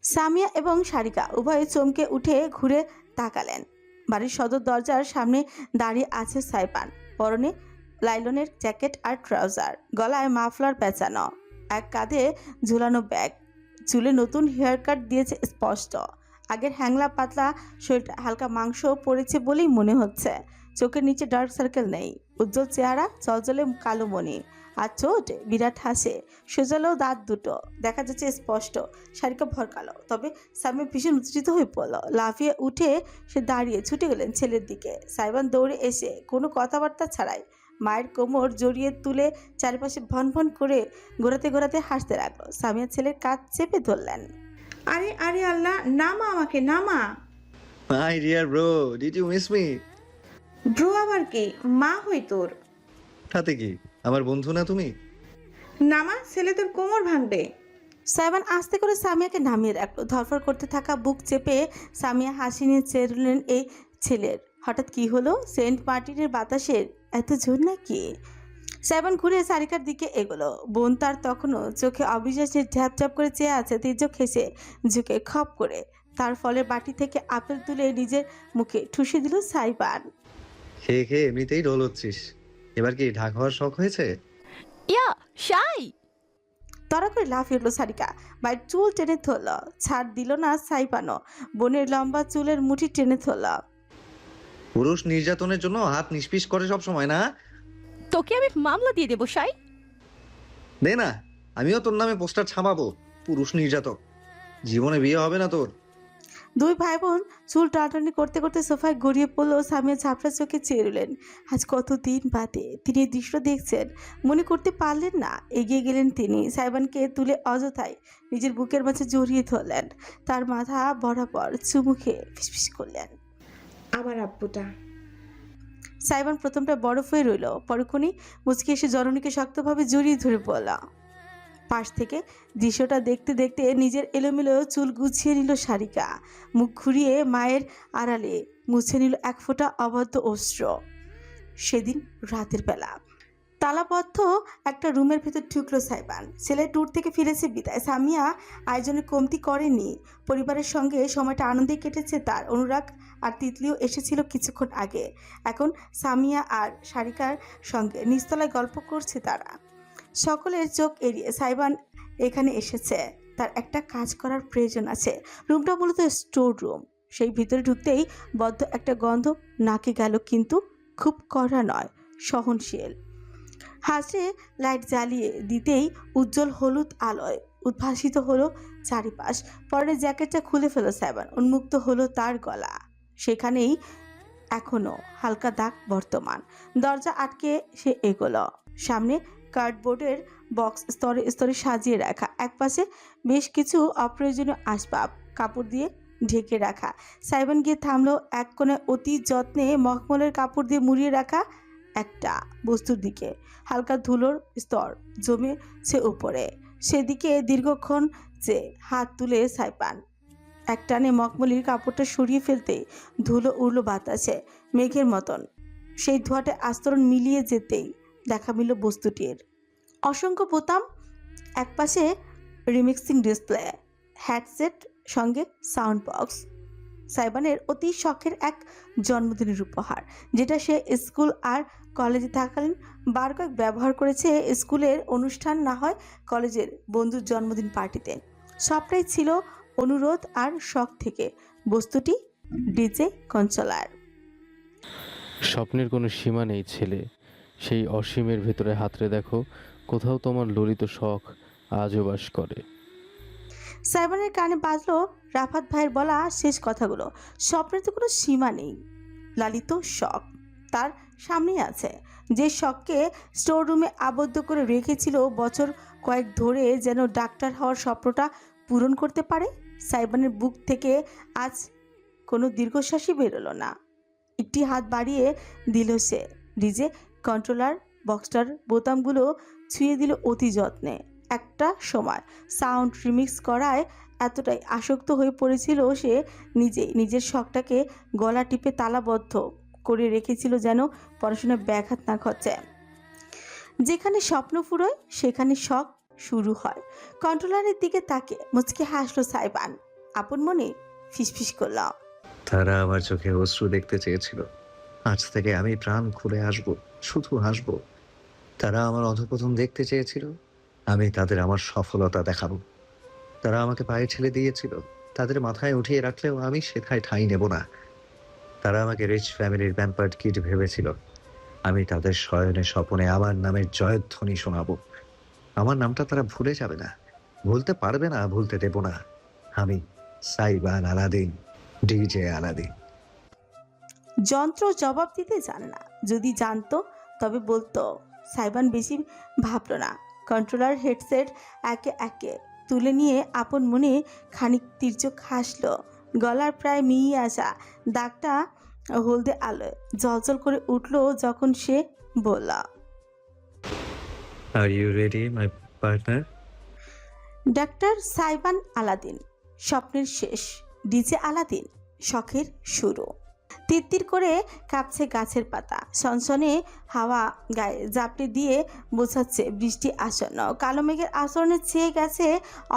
সামিয়া এবং সারিকা উভয়ে চমকে উঠে ঘুরে তাকালেন। বাড়ির সদর দরজার সামনে দাঁড়িয়ে আছে সাইবান। পরনে লাইলনের জ্যাকেট আর ট্রাউজার, গলায় মাফলার পেঁচানো, এক কাঁধে ঝুলানো ব্যাগ, চুলে নতুন হেয়ার কাট দিয়েছে স্পষ্ট। আগের হ্যাংলা পাতলা শরীরটা হালকা মাংস পড়েছে বলেই মনে হচ্ছে। চোখের নিচে ডার্ক সার্কেল নেই, উজ্জ্বল চেহারা, চলচলে কালো মণি, আর ঠোঁট বিরাট হাসে, সোজালো দাঁত দুটো দেখা যাচ্ছে স্পষ্ট। শারিকা ভরকালো, তবে সামি ভীষণ উত্তেজিত হয়ে পড়ল। লাফিয়ে উঠে সে দাঁড়িয়ে ছুটে গেলেন ছেলের দিকে। সাইবান দৌড়ে এসে কোনো কথাবার্তা ছাড়াই মায়ের কোমর জড়িয়ে তুলে চারিপাশে ভন ভন করে ঘোরাতে ঘোরাতে হাসতে লাগলো। সামিয়া ছেলের কাঁধ চেপে ধরলেন। আরে আরে আল্লাহ, নামা আমাকে, নামা। Hi dear bro, did you miss me? Bro আবার কি? মা হই তোর। তাতে কি, আমার বন্ধু না তুমি? নামা, ছেলে তোর কোমর ভাঙবে। সাইবান আস্তে করে সামিয়াকে নামিয়ে রাখলো। ধরফর করতে থাকা বুক চেপে সামিয়া হাসি নিয়ে চেরলেন এই ছেলের। হঠাৎ কি হলো? সেন্ট মার্টিনের বাতাসের এত জোর নাকি? সাইবান ঘুরে সারিকার দিকে এগোলো। বোন তার তখনও চোখে অবিশ্বাসের ঝ্যাপ ঝ্যাপ করে চেয়ে আছে। তির্যক হেসে ঝুঁকে খপ করে তার ফলের বাটি থেকে আপেল তুলে নিজের মুখে ঠুসে দিল সাইবান। খেয়ে খেয়ে এমনিতেই ঢোল হচ্ছিস, এবার কি ঢাক হওয়ার শখ হয়েছে? ইয়া শাই। তড়া করে লাফিয়ে উঠল সারিকা, বাইর চুল টেনে ধরল। ছাড় দিল না সাইবানও, বোনের লম্বা চুলের মুঠি টেনে ধরল। পুরুষ নির্যাতনের জন্য হাত নিষ্পিস করে সব সময় না? তোকে আমি মামলা দিয়ে দেবো শাই। দে না, আমিও তোর নামে পোস্টার ছাপাবো। পুরুষ নির্যাতক, জীবনে বিয়ে হবে না তোর। দুই ভাই বোন চুল টানাটানি করতে করতে সোফায় গড়িয়ে পড়লো। সামিয়া ঝাপড়া চোখে চেয়ে রইলেন। আজ কতদিন বাদে তিনি এই দৃশ্য দেখছেন, মনে করতে পারলেন না। এগিয়ে গেলেন তিনি, সাইবানকে তুলে অযথায় নিজের বুকের মাঝে জড়িয়ে ধরলেন। তার মাথা বরাবর চুমু খেয়ে ফিসফিস করলেন। আমার আব্বুটা। সাইবান প্রথমটা বরফ হয়ে রইল, পরক্ষণই মুচকি এসে জননীকে শক্তভাবে জড়িয়ে ধরে বলা। পাশ থেকে দৃশ্যটা দেখতে দেখতে নিজের এলোমেলো চুল গুছিয়ে নিল সারিকা। মুখ ঘুরিয়ে মায়ের আড়ালে মুছে নিল এক ফোঁটা অবাধ্য অশ্রু। সেদিন রাতের বেলা তালাবদ্ধ একটা রুমের ভেতর ঢুকলো সাইবান। ছেলে ট্যুর থেকে ফিরেছে বিদায়। সামিয়া আয়োজনে কমতি করেনি। পরিবারের সঙ্গে সময়টা আনন্দে কেটেছে তার। অনুরাগ আর তিতলিও এসেছিল কিছুক্ষণ আগে। এখন সামিয়া আর সারিকার সঙ্গে নিচতলায় গল্প করছে তারা। সকলের চোখ এড়িয়ে সাইবান এখানে এসেছে। তার একটা কাজ করার প্রয়োজন আছে। রুমটা মূলত স্টোর রুম। সেই ভিতরে ঢুকতেই বদ্ধ একটা গন্ধ নাকে গেল, কিন্তু খুব কড়া নয়, সহনশীল। হাসে লাইট জ্বালিয়ে দিতেই উজ্জ্বল হলুদ আলোয় উদ্ভাসিত হলো চারিপাশ। পরে জ্যাকেটটা খুলে ফেল সাইবান। উন্মুক্ত হলো তার গলা, সেখানেই এখনো হালকা দাগ বর্তমান। দরজা আটকে সে এগোলো। সামনে কার্ডবোর্ডের বক্স স্তরে স্তরে সাজিয়ে রাখা, একপাশে বেশ কিছু অপ্রয়োজনীয় আসবাব কাপড় দিয়ে ঢেকে রাখা। সাইবান গিয়ে থামলো এক কোণে অতি যত্নে মখমলের কাপড় দিয়ে মুড়িয়ে রাখা একটা বস্তুর দিকে। হালকা ধুলোর স্তর জমেছে উপরে, সেদিকে দীর্ঘক্ষণ চেয়ে হাত তুলে সাইবান এক টানে মখমলির কাপড়টা সরিয়ে ফেলতেই ধুলো উড়ল বাতাসে মেঘের মতন। সেই ধোঁয়াটে আস্তরণ মিলিয়ে যেতেই দেখা মিলল বস্তুটির। অসংখ্য বোতাম, একপাশে রিমিক্সিং ডিসপ্লে, হ্যাডসেট, সঙ্গে সাউন্ড বক্স। সাইবানের অতি শখের এক জন্মদিনের উপহার, যেটা সে স্কুল আর কলেজে থাকালীন বার কয়েক ব্যবহার করেছে। স্কুলের অনুষ্ঠান না হয় কলেজের বন্ধুর জন্মদিন পার্টিতে। সবটাই ছিল অনুরোধ আর শখ থেকে। বস্তুটি ডিজে কনসোলার। স্বপ্নের কোনো সীমা নেই ছেলে, সেই অসীমের ভেতরে হাতড়ে দেখো, কোথাও তোমার ললিত শখ আজও বাস করে। সাইবানের কানে বাজলো রাফাত ভাইয়ের বলা শেষ কথাগুলো। স্বপ্নের তো কোনো সীমা নেই, লালিত শখ তার সামনেই আছে। যে শখকে স্টোর রুমে আবদ্ধ করে রেখেছিল বছর কয়েক ধরে, যেন ডাক্তার হওয়ার স্বপ্নটা পূরণ করতে পারে। সাইবানের বুক থেকে আজ কোনো দীর্ঘশ্বাসই বেরোলো না। একটি হাত বাড়িয়ে দিল সে ডিজে কন্ট্রোলার বক্সটার বোতামগুলো ছুঁয়ে দিল অতি যত্নে। একটা সময় সাউন্ড রিমিক্স করায় এতটাই আসক্ত হয়ে পড়েছিল সে, নিজেই নিজের শখটাকে গলা টিপে তালাবদ্ধ করে রেখেছিল, যেন পড়াশোনায় ব্যাঘাত না ঘটে। যেখানে স্বপ্ন ফুরোয় সেখানে শখ শুরু হয়। কন্ট্রোলারের দিকে তাকে মুচকে হাসলো সাইবান। আপন মনে ফিসফিস করলাম। তারা আমার চোখে অশ্রু দেখতে চেয়েছিল। আজ থেকে আমি প্রাণ খুলে হাসবো, শুধু হাসবো। তারা আমার অধঃপতন দেখতে চেয়েছিল, আমি তাদের আমার সফলতা দেখাবো। তারা আমাকে পায়ে ঠেলে দিয়েছিল, তাদের মাথায় উঠিয়ে রাখলেও আমি সেথায় ঠাঁই নেব না। তারা আমাকে রিচ ফ্যামিলির প্যাম্পার্ড কিড ভেবেছিল, আমি তাদের শয়নে স্বপনে আমার নামের জয়ধ্বনি শোনাবো। আমার নামটা তারা ভুলে যাবে না, ভুলতে পারবে না, ভুলতে দেব না। আমি সাইবান আলাদিন, ডিজে আলাদিন। যন্ত্র জবাব দিতে জানে না, যদি জানতো তবে বলতো। সাইবান বেশি ভাবল না, কন্ট্রোলার হেডসেট একে একে তুলে নিয়ে আপন মনে খানিক তির্যক হাসল। গলার প্রায় মিইয়ে আসা দাগটা হলদে আলোয় জলজল করে উঠল যখন সে বলল, are you ready my partner? Doctor সাইবান আলাদিন, স্বপ্নের শেষ। ডিজে আলাদিন, শখের শুরু। তিত্তির করে কাঁপছে গাছের পাতা, সনসনে হাওয়া গায়ে জাপটে দিয়ে বোঝাচ্ছে বৃষ্টি আসন্ন। কালো মেঘের আচরণে ছেয়ে গেছে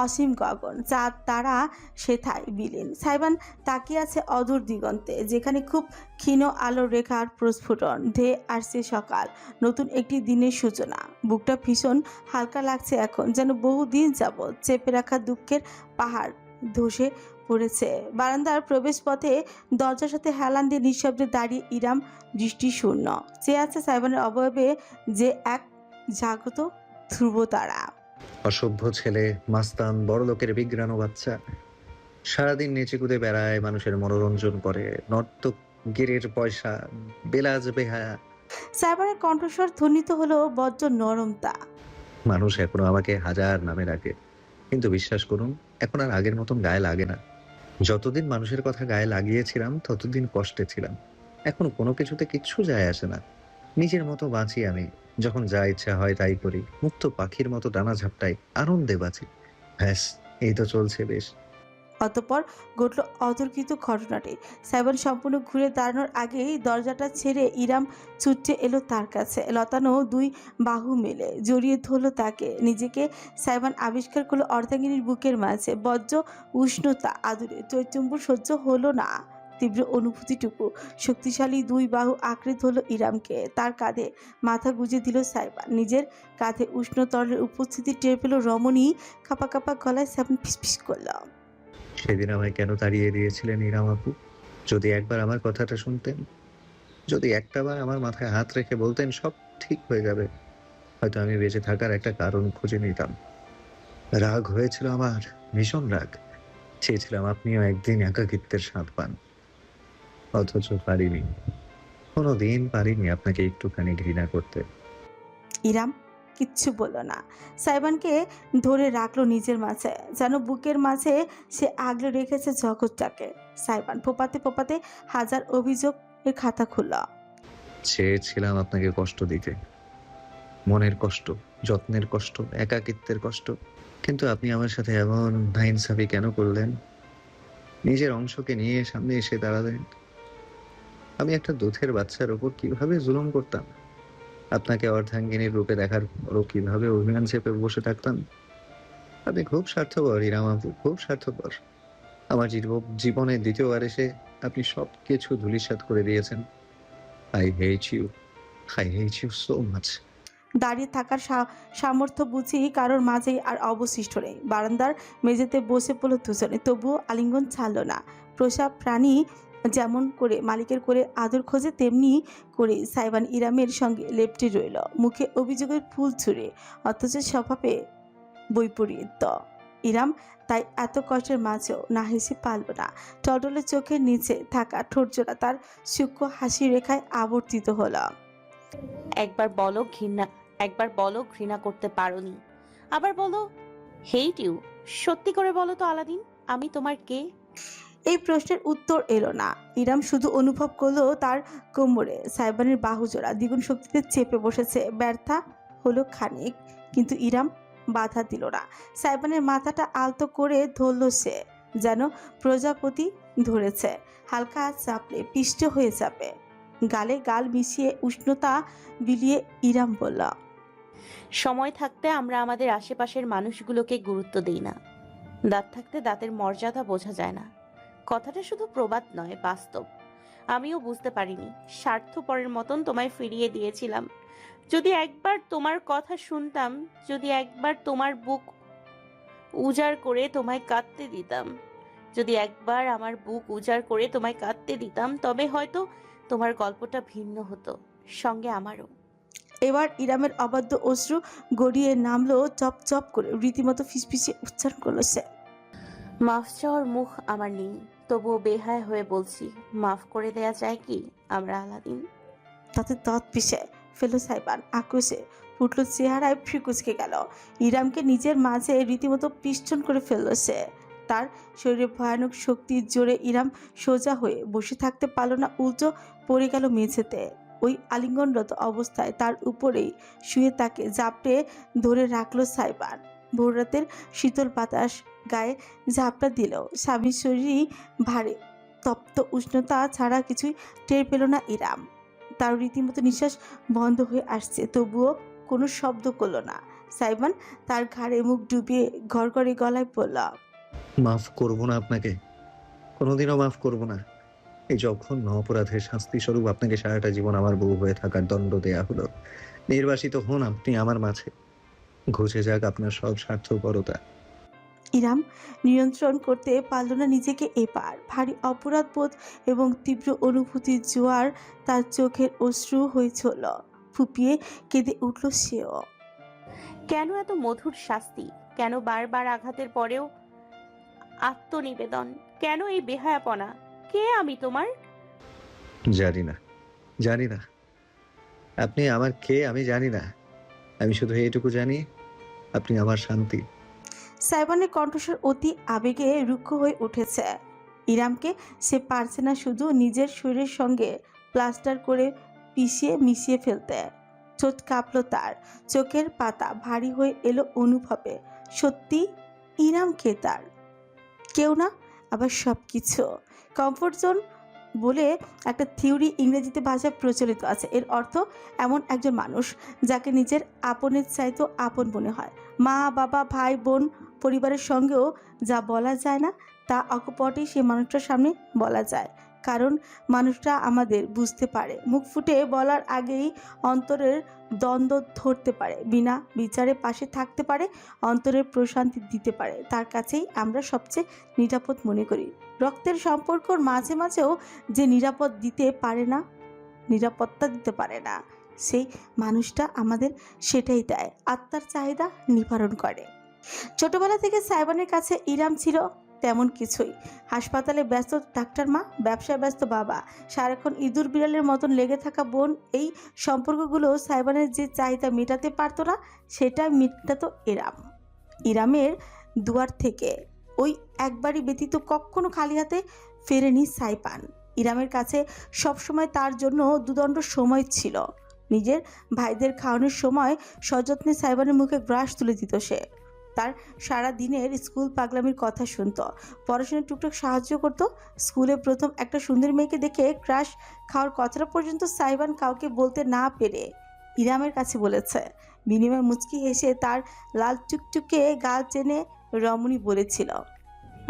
অসীম গগন, চাঁদ তারা সেথায় বিলীন। সাইবান তাকিয়ে আছে অদূর দিগন্তে, যেখানে খুব ক্ষীণ আলোর রেখার প্রস্ফুটন। ধেয়ে আসছে সকাল, নতুন একটি দিনের সূচনা। বুকটা ভীষণ হালকা লাগছে এখন, যেন বহুদিন যাবৎ চেপে রাখা দুঃখের পাহাড় ধসে পড়েছে। বারান্দার প্রবেশ পথে দরজার সাথে হেলান দিয়ে নিঃশব্দে দাঁড়িয়ে ইরাম দৃষ্টি শূন্য চেয়ে আছে সাইবানের অবয়বে, যে এক জাগ্রত ধ্রুব তারা। অসভ্য ছেলে, মাস্তান, বড় লোকের বিগ্রানো বাচ্চা, সারাদিন নেচে কুদে বেড়ায়, মানুষের মনোরঞ্জন করে, নর্তক গিরের পয়সা, বেলাজ বেহায়া। সাইবানের কণ্ঠস্বর ধ্বনিত হলো বজ্র নরমতা। মানুষ এখনো আমাকে হাজার নামে ডাকে, কিন্তু বিশ্বাস করুন, এখন আর আগের মতন গায়ে লাগে না। যতদিন মানুষের কথা গায়ে লাগিয়েছিলাম ততদিন কষ্টে ছিলাম। এখন কোনো কিছুতে কিচ্ছু যায় আসে না, নিজের মতো বাঁচি আমি। যখন যা ইচ্ছা হয় তাই করি, মুক্ত পাখির মতো ডানা ঝাপটাই, আনন্দে বাঁচি। ব্যাস, এই তো চলছে বেশ। অতঃপর ঘটল অতর্কিত ঘটনাটি। সাইবান সম্পূর্ণ ঘুরে দাঁড়ানোর আগেই দরজাটা ছেড়ে ইরাম ছুটে এলো তার কাছে। লতানো দুই বাহু মেলে জড়িয়ে ধরল তাকে। নিজেকে সাইবান আবিষ্কার করলো অর্ধাঙ্গিনীর বুকের মাঝে। বজ্র উষ্ণতা আদুরে চৈচম্বর সহ্য হলো না তীব্র অনুভূতিটুকু। শক্তিশালী দুই বাহু আঁকড়ে ধরল ইরামকে, তার কাঁধে মাথা গুজে দিল সাইবান। নিজের কাঁধে উষ্ণ তরলের উপস্থিতি টের পেল রমণী। কাঁপা কাঁপা গলায় সাইবান ফিসফিস করল, সেদিন আমায় কেন তাড়িয়ে দিয়েছিলেন ইরাম আপু? যদি একবার আমার কথাটা শুনতেন, যদি একটাবার আমার মাথায় হাত রেখে বলতেন সব ঠিক হয়ে যাবে, হয়তো আমি বেঁচে থাকার একটা কারণ খুঁজে নিতাম। রাগ হয়েছিল আমার, ভীষণ রাগ। চেয়েছিলাম আপনিও একদিন একাকিত্বের স্বাদ পান, অথচ পারিনি। কোনোদিন পারিনি আপনাকে একটুখানি ঘৃণা করতে। ইরাম কিচ্ছু বলল না। সাইবানকে ধরে রাখলো নিজের মাঝে, যেন বুকের মাঝে সে আগলে রেখেছে জগৎটাকে। সাইবান ফোপাতে ফোপাতে হাজার অভিযোগের খাতা খুলল। চেয়েছিলাম আপনাকে কষ্ট দিতে, মনের কষ্ট, যত্নের কষ্ট, একাকিত্বের কষ্ট, কিন্তু আপনি আমার সাথে এমন নাইনসাফি কেন করলেন? নিজের অংশকে নিয়ে সামনে এসে দাঁড়ালেন। আমি একটা দুধের বাচ্চার ওপর কিভাবে জুলুম করতাম, আপনাকে অর্ধাঙ্গিনীর রূপে দেখার পরও কিভাবে অভিমান চেপে বসে থাকতাম। আপনি খুব স্বার্থপর ইরাম আপু, খুব স্বার্থপর। আমার জীবনে দ্বিতীয়বার এসে আপনি সব কিছু ধূলিসাৎ করে দিয়েছেন। I hate you, I hate you so much. দাঁড়িয়ে থাকার সামর্থ্য বুঝি কারোর মাঝেই আর অবশিষ্ট নেই। বারান্দার মেঝেতে বসে পড়ল দুজনে, তবুও আলিঙ্গন ছাড়ল না। প্রসাব প্রাণী যেমন করে মালিকের করে আদর খোঁজে, তেমনি করে সাইবান ইরামের সঙ্গে লেপ্টে রইল, মুখে অভিযোগের ফুল ছুঁড়ে, অথচ স্বভাবে বৈপরীত্য। ইরাম তাই এত কষ্টের মাঝেও না হেসে পারল না। টলটলে চোখের নিচে থাকা ঠোঁটজোড়া তার সূক্ষ্ম হাসি রেখায় আবর্তিত হলো। একবার বলো ঘৃণা করতে পারোনি, আবার বলো হেট ইউ। সত্যি করে বলো তো আলাদিন, আমি তোমার কে? এই প্রশ্নের উত্তর এলো না। ইরাম শুধু অনুভব করলো তার কোমরে সাইবানের বাহুজোড়া দ্বিগুণ শক্তিতে চেপে বসেছে। ব্যর্থা হলো খানিক, কিন্তু ইরাম বাধা দিল না। সাইবানের মাথাটা আলতো করে ধরল সে, যেন প্রজাপতি ধরেছে। হালকা চাপলে পিষ্ট হয়ে যাবে। গালে গাল মিশিয়ে উষ্ণতা বিলিয়ে ইরাম বলল, সময় থাকতে আমরা আমাদের আশেপাশের মানুষগুলোকে গুরুত্ব দিই না। দাঁত থাকতে দাঁতের মর্যাদা বোঝা যায় না। কথাটা শুধু প্রবাদ নয়, বাস্তব। আমিও বুঝতে পারিনি, স্বার্থপরের মতন তোমায় ফিরিয়ে দিয়েছিলাম। যদি একবার তোমার কথা শুনতাম, যদি একবার তোমার বুক উজাড় করে তোমায় কাঁদতে দিতাম, যদি একবার আমার বুক উজাড় করে তোমায় কাঁদতে দিতাম, তবে হয়তো তোমার গল্পটা ভিন্ন হতো, সঙ্গে আমারও। এবার ইরামের অবাধ্য অশ্রু গড়িয়ে নামলো চপ চপ করে, রীতিমতো ফিসফিসিয়ে উচ্চারণ করলো সে। মাফ চাওয়ার মুখ আমার নেই, তবুও বেহায় হয়ে বলছি, মাফ করে দেয়া যায় কি আমরা আলাদিন? তাতে দাঁত পিষে ফেলল সাইবান, আক্রোশে ফুটল চেহারায় ফ্রিকুচকে গেল। ইরামকে নিজের মাঝে রীতিমতো পিষ্টন করে ফেলল সে। তার শরীরে ভয়ানক শক্তির জোরে ইরাম সোজা হয়ে বসে থাকতে পারল না, উল্টো পড়ে গেল মেঝেতে। ওই আলিঙ্গনরত অবস্থায় তার উপরেই শুয়ে তাকে জাপটে ধরে রাখলো সাইবান। ভোররাতের শীতল বাতাস গায়ে ঝাপটা দিলেও স্বামীর শরীরই ভারী, তপ্ত উষ্ণতা ছাড়া কিছুই টের পেল না ইরাম। তার রীতিমতো নিঃশ্বাস বন্ধ হয়ে আসছে, তবুও কোনো শব্দ করল না। সাইবান তার ঘাড়ে মুখ ডুবিয়ে ঘড়ঘড়ে গলায় বলল, মাফ করব না আপনাকে, কোনোদিনও মাফ করব না। এই জঘন্য অপরাধের শাস্তি স্বরূপ আপনাকে সারাটা জীবন আমার বউ হয়ে থাকার দণ্ড দেয়া হলো। নির্বাসিত হন আপনি আমার মাঝে, ঘুচে যাক আপনার সব স্বার্থপরতা। ইরাম নিয়ন্ত্রণ করতে পারল না নিজেকে। এবার ভারী অপরাধ বোধ এবং তীব্র অনুভূতির জোয়ার তার চোখের অশ্রু হয়ে চলল। ফুপিয়ে কেঁদে উঠল সেও। কেন এত মধুর শাস্তি? কেন বারবার আঘাতের পরেও আত্মনিবেদন? কেন এই বেহায়াপনা? কে আমি তোমার? জানি না, জানি না আপনি আমার কে, আমি জানি না। আমি শুধু এইটুকু জানি, আপনি আমার শান্তি। সাইবানের কণ্ঠস্বর অতি আবেগে রুক্ষ হয়ে উঠেছে। ইরামকে সে পারছে না শুধু নিজের শরীরের সঙ্গে প্লাস্টার করে পিষিয়ে মিশিয়ে ফেলতে। ঠোঁট কাঁপল তার, চোখের পাতা ভারী হয়ে এলো অনুভবে। সত্যি ইরাম কে তার? কেউ না, আবার সব কিছু। কমফোর্ট জোন বলে একটা থিওরি ইংরেজিতে ভাষায় প্রচলিত আছে। এর অর্থ এমন একজন মানুষ যাকে নিজের আপনের চাইতেও আপন মনে হয়। মা বাবা ভাই বোন পরিবারের সঙ্গেও যা বলা যায় না তা অকপটেই সে মানুষটার সামনে বলা যায়, কারণ মানুষটা আমাদের বুঝতে পারে। মুখ ফুটে বলার আগেই অন্তরের দ্বন্দ্ব ধরতে পারে, বিনা বিচারে পাশে থাকতে পারে, অন্তরের প্রশান্তি দিতে পারে। তার কাছেই আমরা সবচেয়ে নিরাপদ মনে করি। রক্তের সম্পর্কর মাঝে মাঝেও যে নিরাপদ দিতে পারে না, নিরাপত্তা দিতে পারে না, সেই মানুষটা আমাদের সেটাই দেয়, আত্মার চাহিদা নিবারণ করে। ছোটবেলা থেকে সাইবানের কাছে ইরাম ছিল তেমন কিছুই। হাসপাতালে ব্যস্ত ডাক্তার মা, ব্যবসায় ব্যস্ত বাবা, সারাক্ষণ ইঁদুর বিড়ালের মতন লেগে থাকা বোন, এই সম্পর্কগুলো সাইবানের যে চাহিদা মেটাতে পারতো না সেটা মেটাতো ইরাম। ইরামের দুয়ার থেকে ওই একবারই ব্যতীত কখনো খালি হাতে ফেরেনি সাইবান। ইরামের কাছে সবসময় তার জন্য দুদণ্ড সময় ছিল। নিজের ভাইদের খাওয়ানোর সময় সযত্নে সাইবানের মুখে গ্রাস তুলে দিত সে। তার সারা দিনের স্কুল পাগলামির কথা শুনতো, পড়াশোনায় টুকটাক সাহায্য করত। স্কুলে প্রথম একটা সুন্দর মেয়েকে দেখে ক্রাশ খাওয়ার কথাটা পর্যন্ত সাইবান কাউকে বলতে না পেরে ইরামের কাছে বলেছে। বিনিময়ে মুচকি হেসে তার লাল টুকটুকে গাল চেনে রমণী বলেছিল,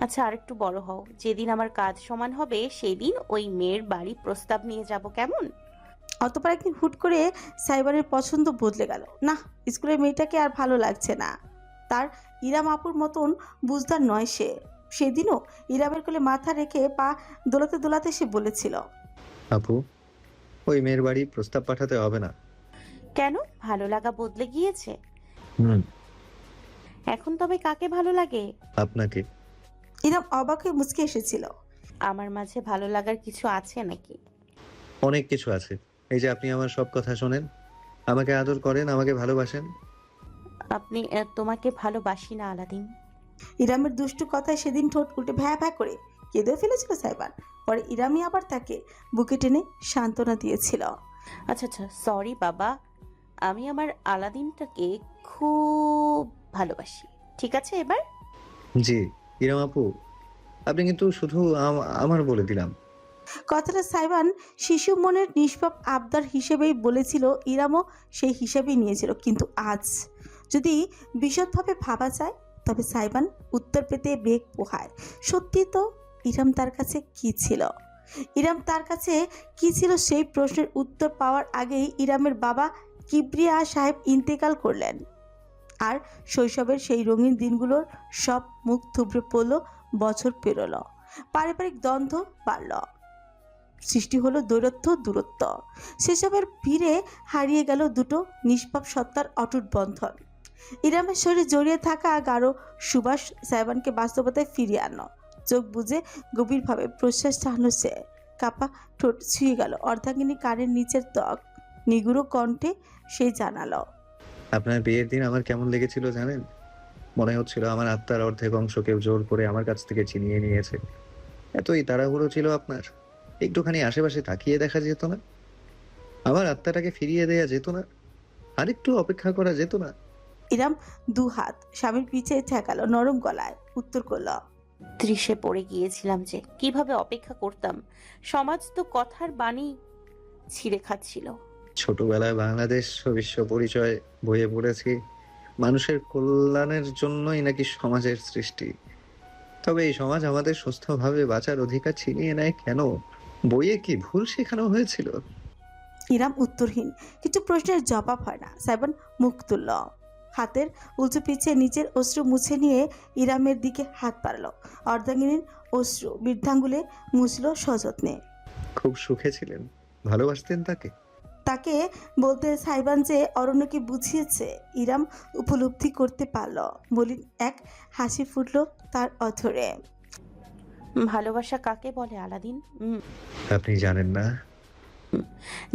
আচ্ছা, আরেকটু বড় হও, যেদিন আমার কাজ সমান হবে সেই দিন ওই মেয়ের বাড়ি প্রস্তাব নিয়ে যাব, কেমন? অতপর একদিন হুট করে সাইবানের পছন্দ বদলে গেল। না, স্কুলের মেয়েটাকে আর ভালো লাগছে না তার। ইরাম আপুর মতন বুঝদার নয় সে। সেদিনও ইরামের কোলে মাথা রেখে পা দোলাতে দোলাতে সে বলেছিল, আপু, ওই মেয়ের বাড়ি প্রস্তাব পাঠাতে হবে না। কেন? ভালো লাগা বদলে গিয়েছে? এখন তবে কাকে ভালো লাগে? আপনাকে। ইরাম অবাক হয়ে মুচকে এসেছিল। আমার মাঝে ভালো লাগার কিছু আছে নাকি? অনেক কিছু আছে। এই যে আপনি আমার সব কথা শোনেন, আমাকে আদর করেন, আমাকে ভালোবাসেন। আপনি তোমাকে ভালোবাসি না আলাদিন। ইরামের দুষ্টু কথায় সেদিন ঠোঁট উল্টে ভ্যা ভ্যা করে কেঁদেও ফেলেছিল সাইবান। পরে ইরামই আবার তাকে বুকে টেনে সান্ত্বনা দিয়েছিল। আচ্ছা আচ্ছা, সরি বাবা, আমি আমার আলাদিনটাকে খুব ভালোবাসি। ঠিক আছে এবার? জি ইরাম আপু, আপনি কিন্তু শুধু আমার বলে দিলাম। কথাটা সাইবান শিশু মনের নিষ্পাপ আবদার হিসেবেই বলেছিল, ইরামও সেই হিসেবেই নিয়েছিল। কিন্তু আজ যদি বিশদভাবে ভাবা যায়, তবে সাইবান উত্তর পেতে বেগ পোহায়। সত্যি তো, ইরাম তার কাছে কি ছিল? ইরাম তার কাছে কি ছিল সেই প্রশ্নের উত্তর পাওয়ার আগেই ইরামের বাবা কিবরিয়া সাহেব ইন্তেকাল করলেন। আর শৈশবের সেই রঙিন দিনগুলোর সব মুখ থুবড়ে পড়ল, বছর পেরোলো, পারিবারিক দ্বন্দ্ব বাড়ল, সৃষ্টি হলো দূরত্ব। সেসবের ভিড়ে হারিয়ে গেল দুটো নিষ্পাপ সত্তার অটুট বন্ধন। ইরামের শরীরে জড়িয়ে থাকা গাঢ় সুবাস সাইবানকে বাস্তবতায় ফিরিয়ে আনো। চোখ বুজে গভীরভাবে প্রশ্বাস টানল সে। কাপা ঠোঁট ছুঁয়ে গেল অর্ধাঙ্গিনী কানের নিচের ত্বক। নিগুড়ো কণ্ঠে সে জানালো, আপনার বিয়ের দিন আমার কেমন লেগেছিল জানেন? মনে হচ্ছিল আমার আত্মার অর্ধেক অংশ কেউ জোর করে আমার কাছ থেকে ছিনিয়ে নিয়েছে। এতই তাড়াহুড়ো ছিল আপনার, একটুখানি আশেপাশে তাকিয়ে দেখা যেত না? আমার আত্মাটাকে ফিরিয়ে দেয়া যেত না? আরেকটু অপেক্ষা করা যেত না? ইরাম দু হাত স্বামীর পিছে ঠেকালো, নরম গলায় উত্তর করল, দৃশ্যে পড়ে গিয়েছিলাম যে কিভাবে অপেক্ষা করতাম। সমাজ তো কথার বাণী ছিঁড়ে খাচ্ছিল। ছোটবেলায় বাংলাদেশ ও বিশ্ব পরিচয় বইয়ে পড়েছি মানুষের কল্যাণের জন্যই নাকি সমাজের সৃষ্টি। তবে এই সমাজ আমাদের সুস্থভাবে বাঁচার অধিকার ছিনিয়ে নেয় কেন? বইয়ে কি ভুল শেখানো হয়েছিল? ইরাম উত্তরহীন। কিছু প্রশ্নের জবাব হয় না। সাইবান মুখ তুলল, হাতের উঁচু পিছে নিচের অশ্রু মুছে নিয়ে ইরামের দিকে হাত বাড়ালো। অর্ধাঙ্গিনীর অশ্রু বৃদ্ধাঙ্গুলে মুছল সযত্নে। খুব সুখে ছিলেন, ভালোবাসতেন তাকে? তাকে বলতে সাইবান যে অরণ্যকে বুঝিয়েছে ইরাম উপলব্ধি করতে পারল। মলিন এক হাসি ফুটল তার অধরে। ভালোবাসা কাকে বলে আলাদিন? আপনি জানেন না?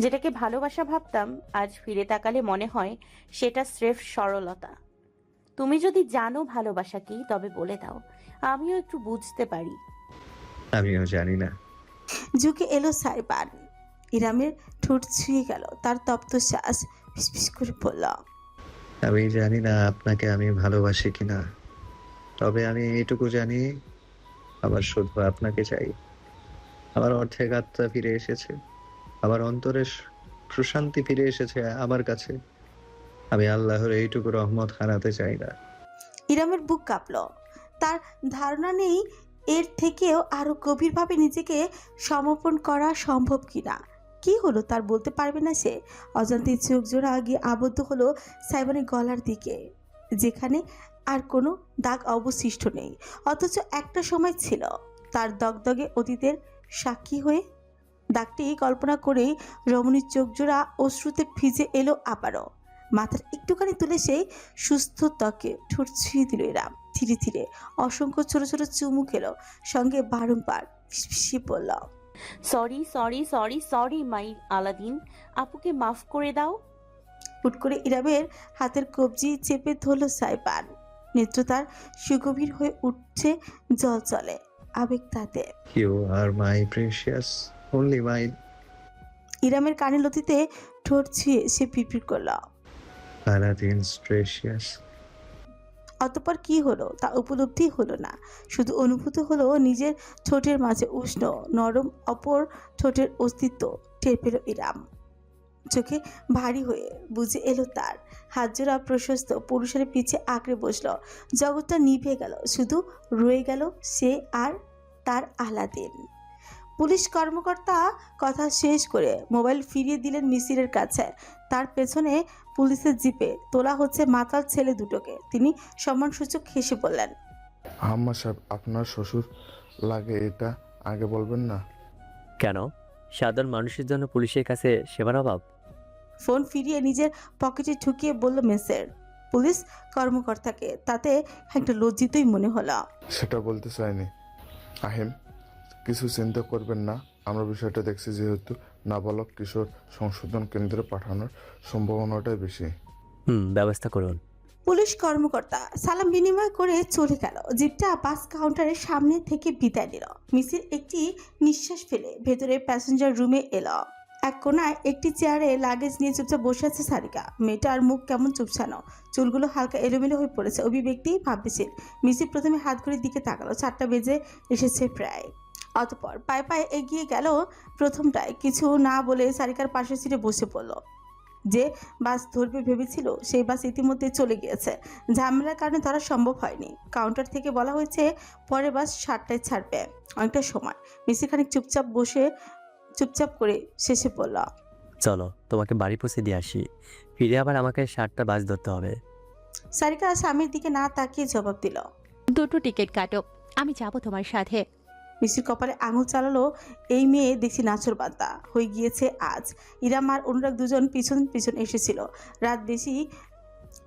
যেটাকে ভালোবাসা ভাবতাম আজ ফিরে তাকালে মনে হয় সেটা স্রেফ সরলতা। তুমি যদি জানো ভালোবাসা কি তবে বলে দাও, আমিও একটু বুঝতে পারি। আমিও জানি না। ঝুঁকে এলো সাইবান। ইরামের ঠোঁট ছুঁয়ে গেল তার তপ্ত শ্বাস। ফিসফিস করে পড়ল, আমি জানি না আপনাকে আমি ভালোবাসি কিনা, তবে আমি এইটুকু জানি আমার শুধু আপনাকে চাই। আমার অর্ধেক আত্মা ফিরে এসেছে, আমার অন্তরের প্রশান্তি ফিরে এসেছে আমার কাছে। আমি আল্লাহর এইটুকু রহমত হারাতে চাই না। ইরামের বুক কাঁপল। তার ধারণা নেই এর থেকেও আরো গভীরভাবে নিজেকে সমর্পণ করা সম্ভব কিনা। কি হলো তার বলতে পারবে না সে। অজান্তে চোখ জোড়া গিয়ে আবদ্ধ হলো সাইবানের গলার দিকে, যেখানে আর কোনো দাগ অবশিষ্ট নেই, অথচ একটা সময় ছিল তার দগদগে অতীতের সাক্ষী হয়ে। দাগটি কল্পনা করেই রমণীর চোখ জোড়া অশ্রুতে ভিজে এলো আবারও। মাথার একটুখানি তুলে সেই সুস্থ ত্বকে ঠোঁট ছুঁয়ে দিল এরাম। ধীরে ধীরে অসংখ্য ছোট ছোট চুমু খেলো, সঙ্গে বারংবার ফিসফিসিয়ে বলল, sorry sorry sorry sorry my Aladdin, আপুকে মাফ করে দাও। হুট করে ইরামের হাতের কবজি চেপে ধরল সাইবান। নেত্র তার সুগভীর হয়ে উঠছে, জল চলে আবেগ তাতে। You are my precious, only my. ইরামের কানে লতিতে ঠোঁট ছুঁয়ে সে পিপির করল। Aladdin's precious. অতঃপর কি হলো তা উপলব্ধি হলো না, শুধু অনুভূত হলো নিজের ঠোঁটের মাঝে উষ্ণ নরম অপর ঠোঁটের অস্তিত্ব টের পেল ইরাম। চোখে ভারী হয়ে বুঝে এলো তার। হাত জোড়া প্রশস্ত পুরুষের পিছে আঁকড়ে বসলো। জগৎটা নিভে গেল, শুধু রয়ে গেল সে আর তার আলাদিন। পুলিশ কর্মকর্তা কথা শেষ করে মোবাইল ফিরিয়ে দিলেন মিসিরের কাছে। তার পেছনে পুলিশের জিপে তোলা হচ্ছে মাতাল ছেলে দুটোকে। তিনি সম্মানসূচক হেসে বললেন, আম্মা সাহেব, আপনার শ্বশুর লাগে এটা আগে বলবেন না? কেন? সাধারণ মানুষের জন্য পুলিশের কাছে সেবার অভাব? ফোন ফিরিয়ে নিজের পকেটে ঢুকিয়ে বলল মেসের। পুলিশ কর্মকর্তাকে তাতে একটা লজ্জিতই মনে হলো। সেটা বলতে চাইনি আহিম, কিছু চিন্তা করবেন না। আমরা বিষয়টা দেখছি, যেহেতু নাবালক কিশোর সংশোধন কেন্দ্রে পাঠানোর সম্ভাবনাটাই বেশি। ব্যবস্থা করুন। পুলিশ কর্মকর্তা সালাম বিনিময় করে চলে গেল। জিপটা বাস কাউন্টারের সামনে থেকে বিদায় নিল। মিসির একটি নিঃশ্বাস ফেলে ভেতরে প্যাসেঞ্জার রুমে এলো। এক কোনায় একটি চেয়ারে লাগেজ নিয়ে চুপচাপ বসে আছে সারিকা। মেয়েটার মুখ কেমন চুপসানো, চুলগুলো হালকা এলোমেলো হয়ে পড়েছে, অভিব্যক্তি ভাবতেছিল। মিসির প্রথমে হাত ঘড়ির দিকে তাকালো, 4টা বেজে এসেছে প্রায়। অতঃপর পায়ে পায়ে এগিয়ে গেল প্রথমটায়, কিছু না বলে সারিকার পাশের সিটে বসে পড়ল। যে বাস ধরবে ভেবেছিল সেই বাস ইতিমধ্যে চলে গিয়েছে। ঝামেলার কারণে ধরা সম্ভব হয়নি। কাউন্টার থেকে বলা হয়েছে পরের বাস 7টায় ছাড়বে। অনেকটা সময় মিসির খানিক চুপচাপ করে শেষে বলল, চলো তোমাকে বাড়ি পৌঁছে দিয়ে আসি, ফিরে আবার আমাকে 7টা বাস ধরতে হবে। সারিকা স্বামীর দিকে না তাকিয়ে জবাব দিল। দুটো টিকিট কাটো, আমি যাব তোমার সাথে। মিসির কপালে আঙুল চালালো। এই মেয়ে দেখছি নাচর বান্দা হয়ে গিয়েছে আজ। ইরাম আর অনুরাগ দুজন পিছন পিছন এসেছিল। রাত বেশি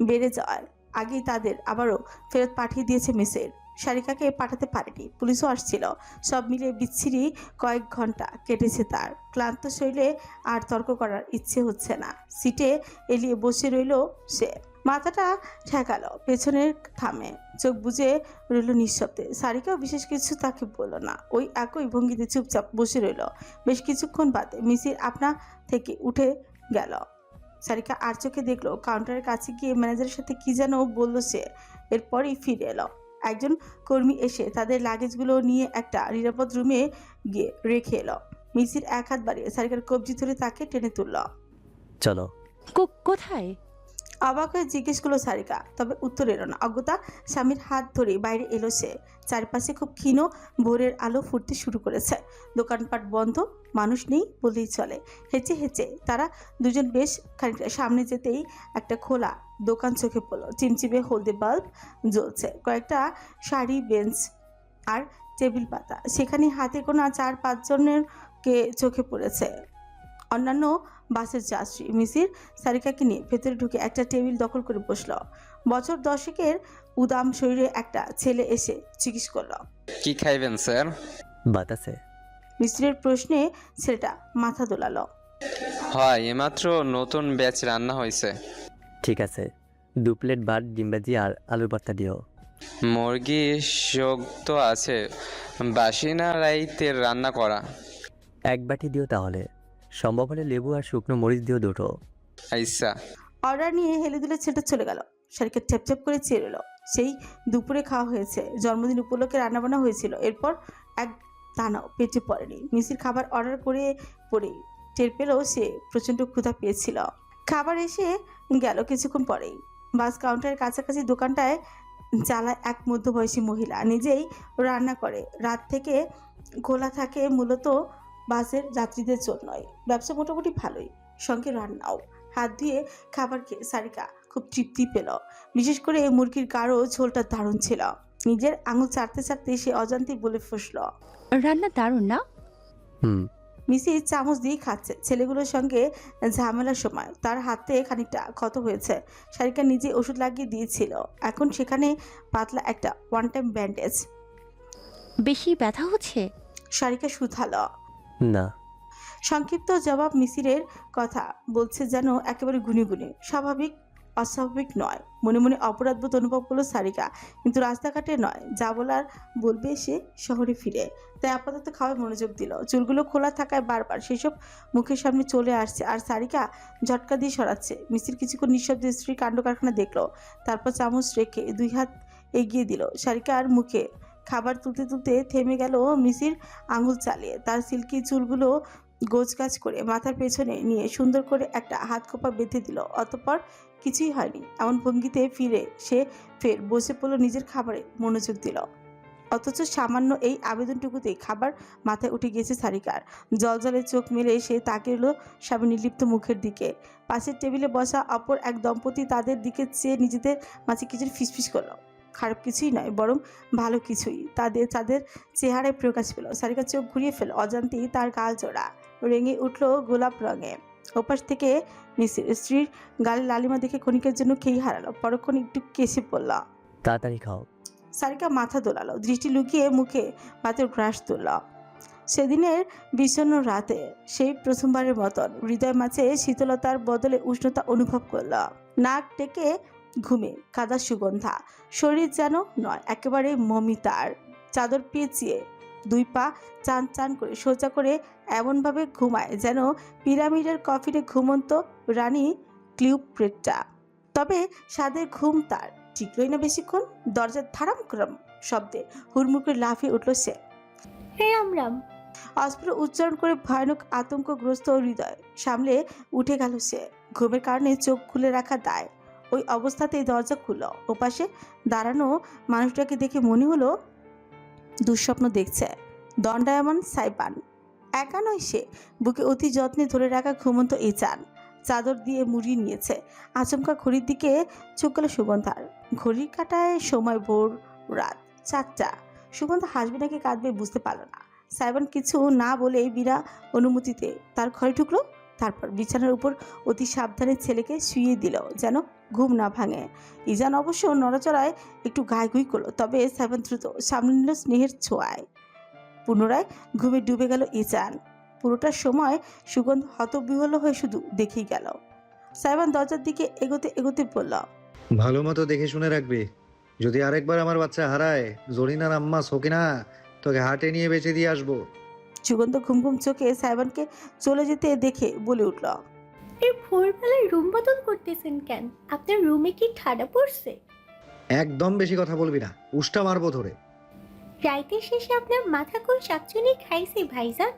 বেড়ে যাওয়ার আগেই তাদের আবারও ফেরত পাঠিয়ে দিয়েছে মেসের। সারিকাকে পাঠাতে পারেনি, পুলিশও আসছিল। সব মিলে বিচ্ছিরি কয়েক ঘন্টা কেটেছে তার। ক্লান্ত শরীরে আর তর্ক করার ইচ্ছে হচ্ছে না। সিটে এলিয়ে বসে রইল সে। মাথাটা ঠেকালো পেছনের থামে, চোখ বুজে রইল নিঃশব্দে। সারিকাও বিশেষ কিছু তাকে বলল না, ওই একই ভঙ্গিতে চুপচাপ বসে রইল। বেশ কিছুক্ষণ বাদে মিসির আপনা থেকে উঠে গেল। সারিকা আর চোখে দেখলো কাউন্টারের কাছে গিয়ে ম্যানেজারের সাথে কি যেন বলল সে। এরপরই ফিরে এলো। একজন কর্মী এসে তাদের লাগেজগুলো নিয়ে একটা নিরাপদ রুমে গিয়ে রেখে এলো। মিসির এক হাত বাড়িয়ে সারিকার কবজি ধরে তাকে টেনে তুলল। চলো। কোথায়? অবাক হয়ে জিজ্ঞেস করলো সারিকা, তবে উত্তর এলো না। অজ্ঞতা স্বামীর হাত ধরে বাইরে এলো সে। চারপাশে খুব ক্ষীণ ভোরের আলো ফুটতে শুরু করেছে। দোকানপাট বন্ধ, মানুষ নেই বললেই চলে। হেঁচে হেঁচে তারা দুজন বেশ খানিকটা সামনে যেতেই একটা খোলা দোকান চোখে পড়লো। চিমচিমে হলদে বাল্ব জ্বলছে, কয়েকটা শাড়ি, বেঞ্চ আর টেবিল পাতা। সেখানে হাতে গোনা 4-5 জনের কে চোখে পড়েছে। অন্যান্য বাসের যাত্রী। মিসির সারিকাকে নিয়ে ভেতরে ঢুকে একটা টেবিল দখল করে বসলো। বছর 10-এর উদাম শরীরে একটা ছেলে এসে জিজ্ঞেস করলো, কি খাইবেন স্যার? বাতাসে। মিস্ত্রির প্রশ্নে ছেলেটা মাথা দোলালো। হয়, এমাত্র নতুন ব্যাচ রান্না হয়েছে। ঠিক আছে, 2 প্লেট ভাত, ডিম ভাজি আর আলুর ভর্তা দিও। মুরগি শোক তো আছে, বাসি না রাইতের রান্না করা? 1 বাটি দিও তাহলে। সম্ভব হলে লেবু আর শুকনো মরিচ দিও 2টো। আইসা। অর্ডার নিয়ে হেলে দুলে ছেলেটা চলে গেল। সারিকা চ্যাপচ্যাপ করে চেয়ে রইল। সেই দুপুরে খাওয়া হয়েছে, জন্মদিন উপলক্ষে রান্নাবান্না হয়েছিল। এরপর এক দানাও পেটে পড়েনি। মিসির খাবার অর্ডার করে পরেই টের পেলেও সে প্রচণ্ড ক্ষুধা পেয়েছিল। খাবার এসে গেল কিছুক্ষণ পরেই। বাস কাউন্টারের কাছাকাছি দোকানটায় চালায় এক মধ্যবয়সী মহিলা, নিজেই রান্না করে। রাত থেকে খোলা থাকে মূলত বাসের যাত্রীদের জন্যই। ব্যবসা মোটামুটি ভালোই, সঙ্গে রান্নাও। হাত ধুয়ে খাবার খেয়ে সারিকা খুব তৃপ্তি পেল। বিশেষ করে মুরগির গাঢ় ঝোলটা দারুণ ছিল। নিজের আঙুল চাটতে চাটতে সে অজান্তেই বলে ফসল, রান্না দারুণ না? মিসি চামচ দিয়ে খাচ্ছে। ছেলেগুলোর সঙ্গে ঝামেলার সময় তার হাতে খানিকটা ক্ষত হয়েছে। সারিকা নিজে ওষুধ লাগিয়ে দিয়েছিল। এখন সেখানে পাতলা একটা 1 টাইম ব্যান্ডেজ। বেশি ব্যথা হচ্ছে? সারিকা শুধালো। না। সংক্ষিপ্ত জবাব মিসিরের। কথা বলছে যেন একেবারে গুনে গুনে, স্বাভাবিক অস্বাভাবিক নয়। মনে মনে অপরাধবোধ অনুভব করলো সারিকা, কিন্তু রাস্তাঘাটে নয়, যা বলার বলবে সে শহরে ফিরে। তাই আপাতত খাওয়ায় মনোযোগ দিল। চুলগুলো খোলা থাকায় বারবার সেসব মুখের সামনে চলে আসছে, আর সারিকা ঝটকা দিয়ে সরাচ্ছে। মিসির কিছুক্ষণ নিঃশব্দে স্ত্রীর কাণ্ড কারখানা দেখলো, তারপর চামচ রেখে 2 হাত এগিয়ে দিল সারিকার মুখে। খাবার তুলতে তুলতে থেমে গেল মিসির আঙুল চালিয়ে। তার সিল্কি চুলগুলো গোছগাছ করে মাথার পেছনে নিয়ে সুন্দর করে একটা হাত খোপা বেঁধে দিল। অতঃপর কিছুই হয়নি এমন ভঙ্গিতে ফিরে সে ফের বসে পড়ল, নিজের খাবারে মনোযোগ দিল। অথচ সামান্য এই আবেদনটুকুতেই খাবার মাথায় উঠে গিয়েছে সারিকার। জলজলে চোখ মেলে সে তাকিয়ে রইল স্বামী নির্লিপ্ত মুখের দিকে। পাশের টেবিলে বসা অপর এক দম্পতি তাদের দিকে চেয়ে নিজেদের মাঝে কিছু ফিসফিস করলো। খারাপ কিছুই নয়, বরং ভালো কিছুই তাদের চেহারায় প্রকাশ পেল। সারিকা চোখ ঘুরিয়ে ফেল, অজান্তেই তার গাল জোড়া রেঙে উঠল গোলাপ রঙে। ওপাশ থেকে মিসির স্ত্রীর গালে লালিমা দেখে ক্ষণিকের জন্য খেই হারালো। পরক্ষণ একটু কেসে পড়ল। তাড়াতাড়ি খাও। সারিকা মাথা দোলালো, দৃষ্টি লুকিয়ে মুখে ভাতের গ্রাস তুলল। সেদিনের বিষণ্ণ রাতে সেই প্রথমবারের মতন হৃদয় মাঝে শীতলতার বদলে উষ্ণতা অনুভব করল। নাক ডেকে ঘুমে কাদা সুগন্ধা, শরীর যেন নয় একেবারে মমিতার। চাদর পেঁচিয়ে 2 পা চান চান করে সোজা করে এমনভাবে ঘুমায় যেন পিরামিডের কফিনে ঘুমন্ত রানী ক্লিওপেট্রা। তবে স্বাদের ঘুম তার টিকলই না বেশিক্ষণ। দরজার ধারাম ক্রম শব্দে হুড়মুড় করে লাফিয়ে উঠল সে। রাম রাম। অস্ফুট উচ্চারণ করে ভয়ানক আতঙ্কগ্রস্ত হৃদয় সামলে উঠে গেল সে। ঘুমের কারণে চোখ খুলে রাখা দায়। ওই অবস্থাতেই দরজা খুলল। ওপাশে দাঁড়ানো মানুষটাকে দেখে মনে হলো দুঃস্বপ্ন দেখছে। দণ্ডায়মান সাইবান। একা নয় সে, বুকে অতি যত্নে ধরে রাখা ঘুমন্ত ইজান চাদর দিয়ে মুড়িয়ে নিয়েছে। আচমকা ঘড়ির দিকে চোখ গেল সুগন্ধার। ঘড়ির কাঁটায় সময় ভোর রাত 4টা। সুগন্ধা হাসবে নাকি কাঁদবে বুঝতে পারল না। সাইবান কিছু না বলেই বিনা অনুমতিতে তার ঘরে ঢুকলো। তারপর বিছানার উপর অতি সাবধানে ছেলেকে শুইয়ে দিল যেন ঘুম না ভাঙে। ইজান অবশ্য নড়াচড়ায় একটু গায়গুই করলো, তবে সাইবান দ্রুত সামনে নিল স্নেহের ছোঁয়ায়। পুনরায় ঘুমে ডুবে গেল ইজান। পুরোটা সময় সুগন্ধ হতবিহ্বল হয়ে শুধু দেখেই গেল। সাইবান দরজার দিকে এগোতে এগোতে বলল, ভালো মতো দেখে শুনে রাখবি, যদি আরেকবার আমার বাচ্চা হারায়, জরিনার আম্মা সকিনা তোকে হাটে নিয়ে বেঁচে দিয়ে আসবো। সুগন্ধ ঘুম ঘুম চোখে সাইবানকে চলে যেতে দেখে বলে উঠল, এর ভোরবেলায় রুম বদল করতেছেন কেন? আপনার রুমে কি ঠাডা পড়ছে? একদম বেশি কথা বলবি না, উষ্টা মারবো ধরে। রাইতের শেষে আপনার মাথা কোন শাকচুনি খাইছে ভাইজান?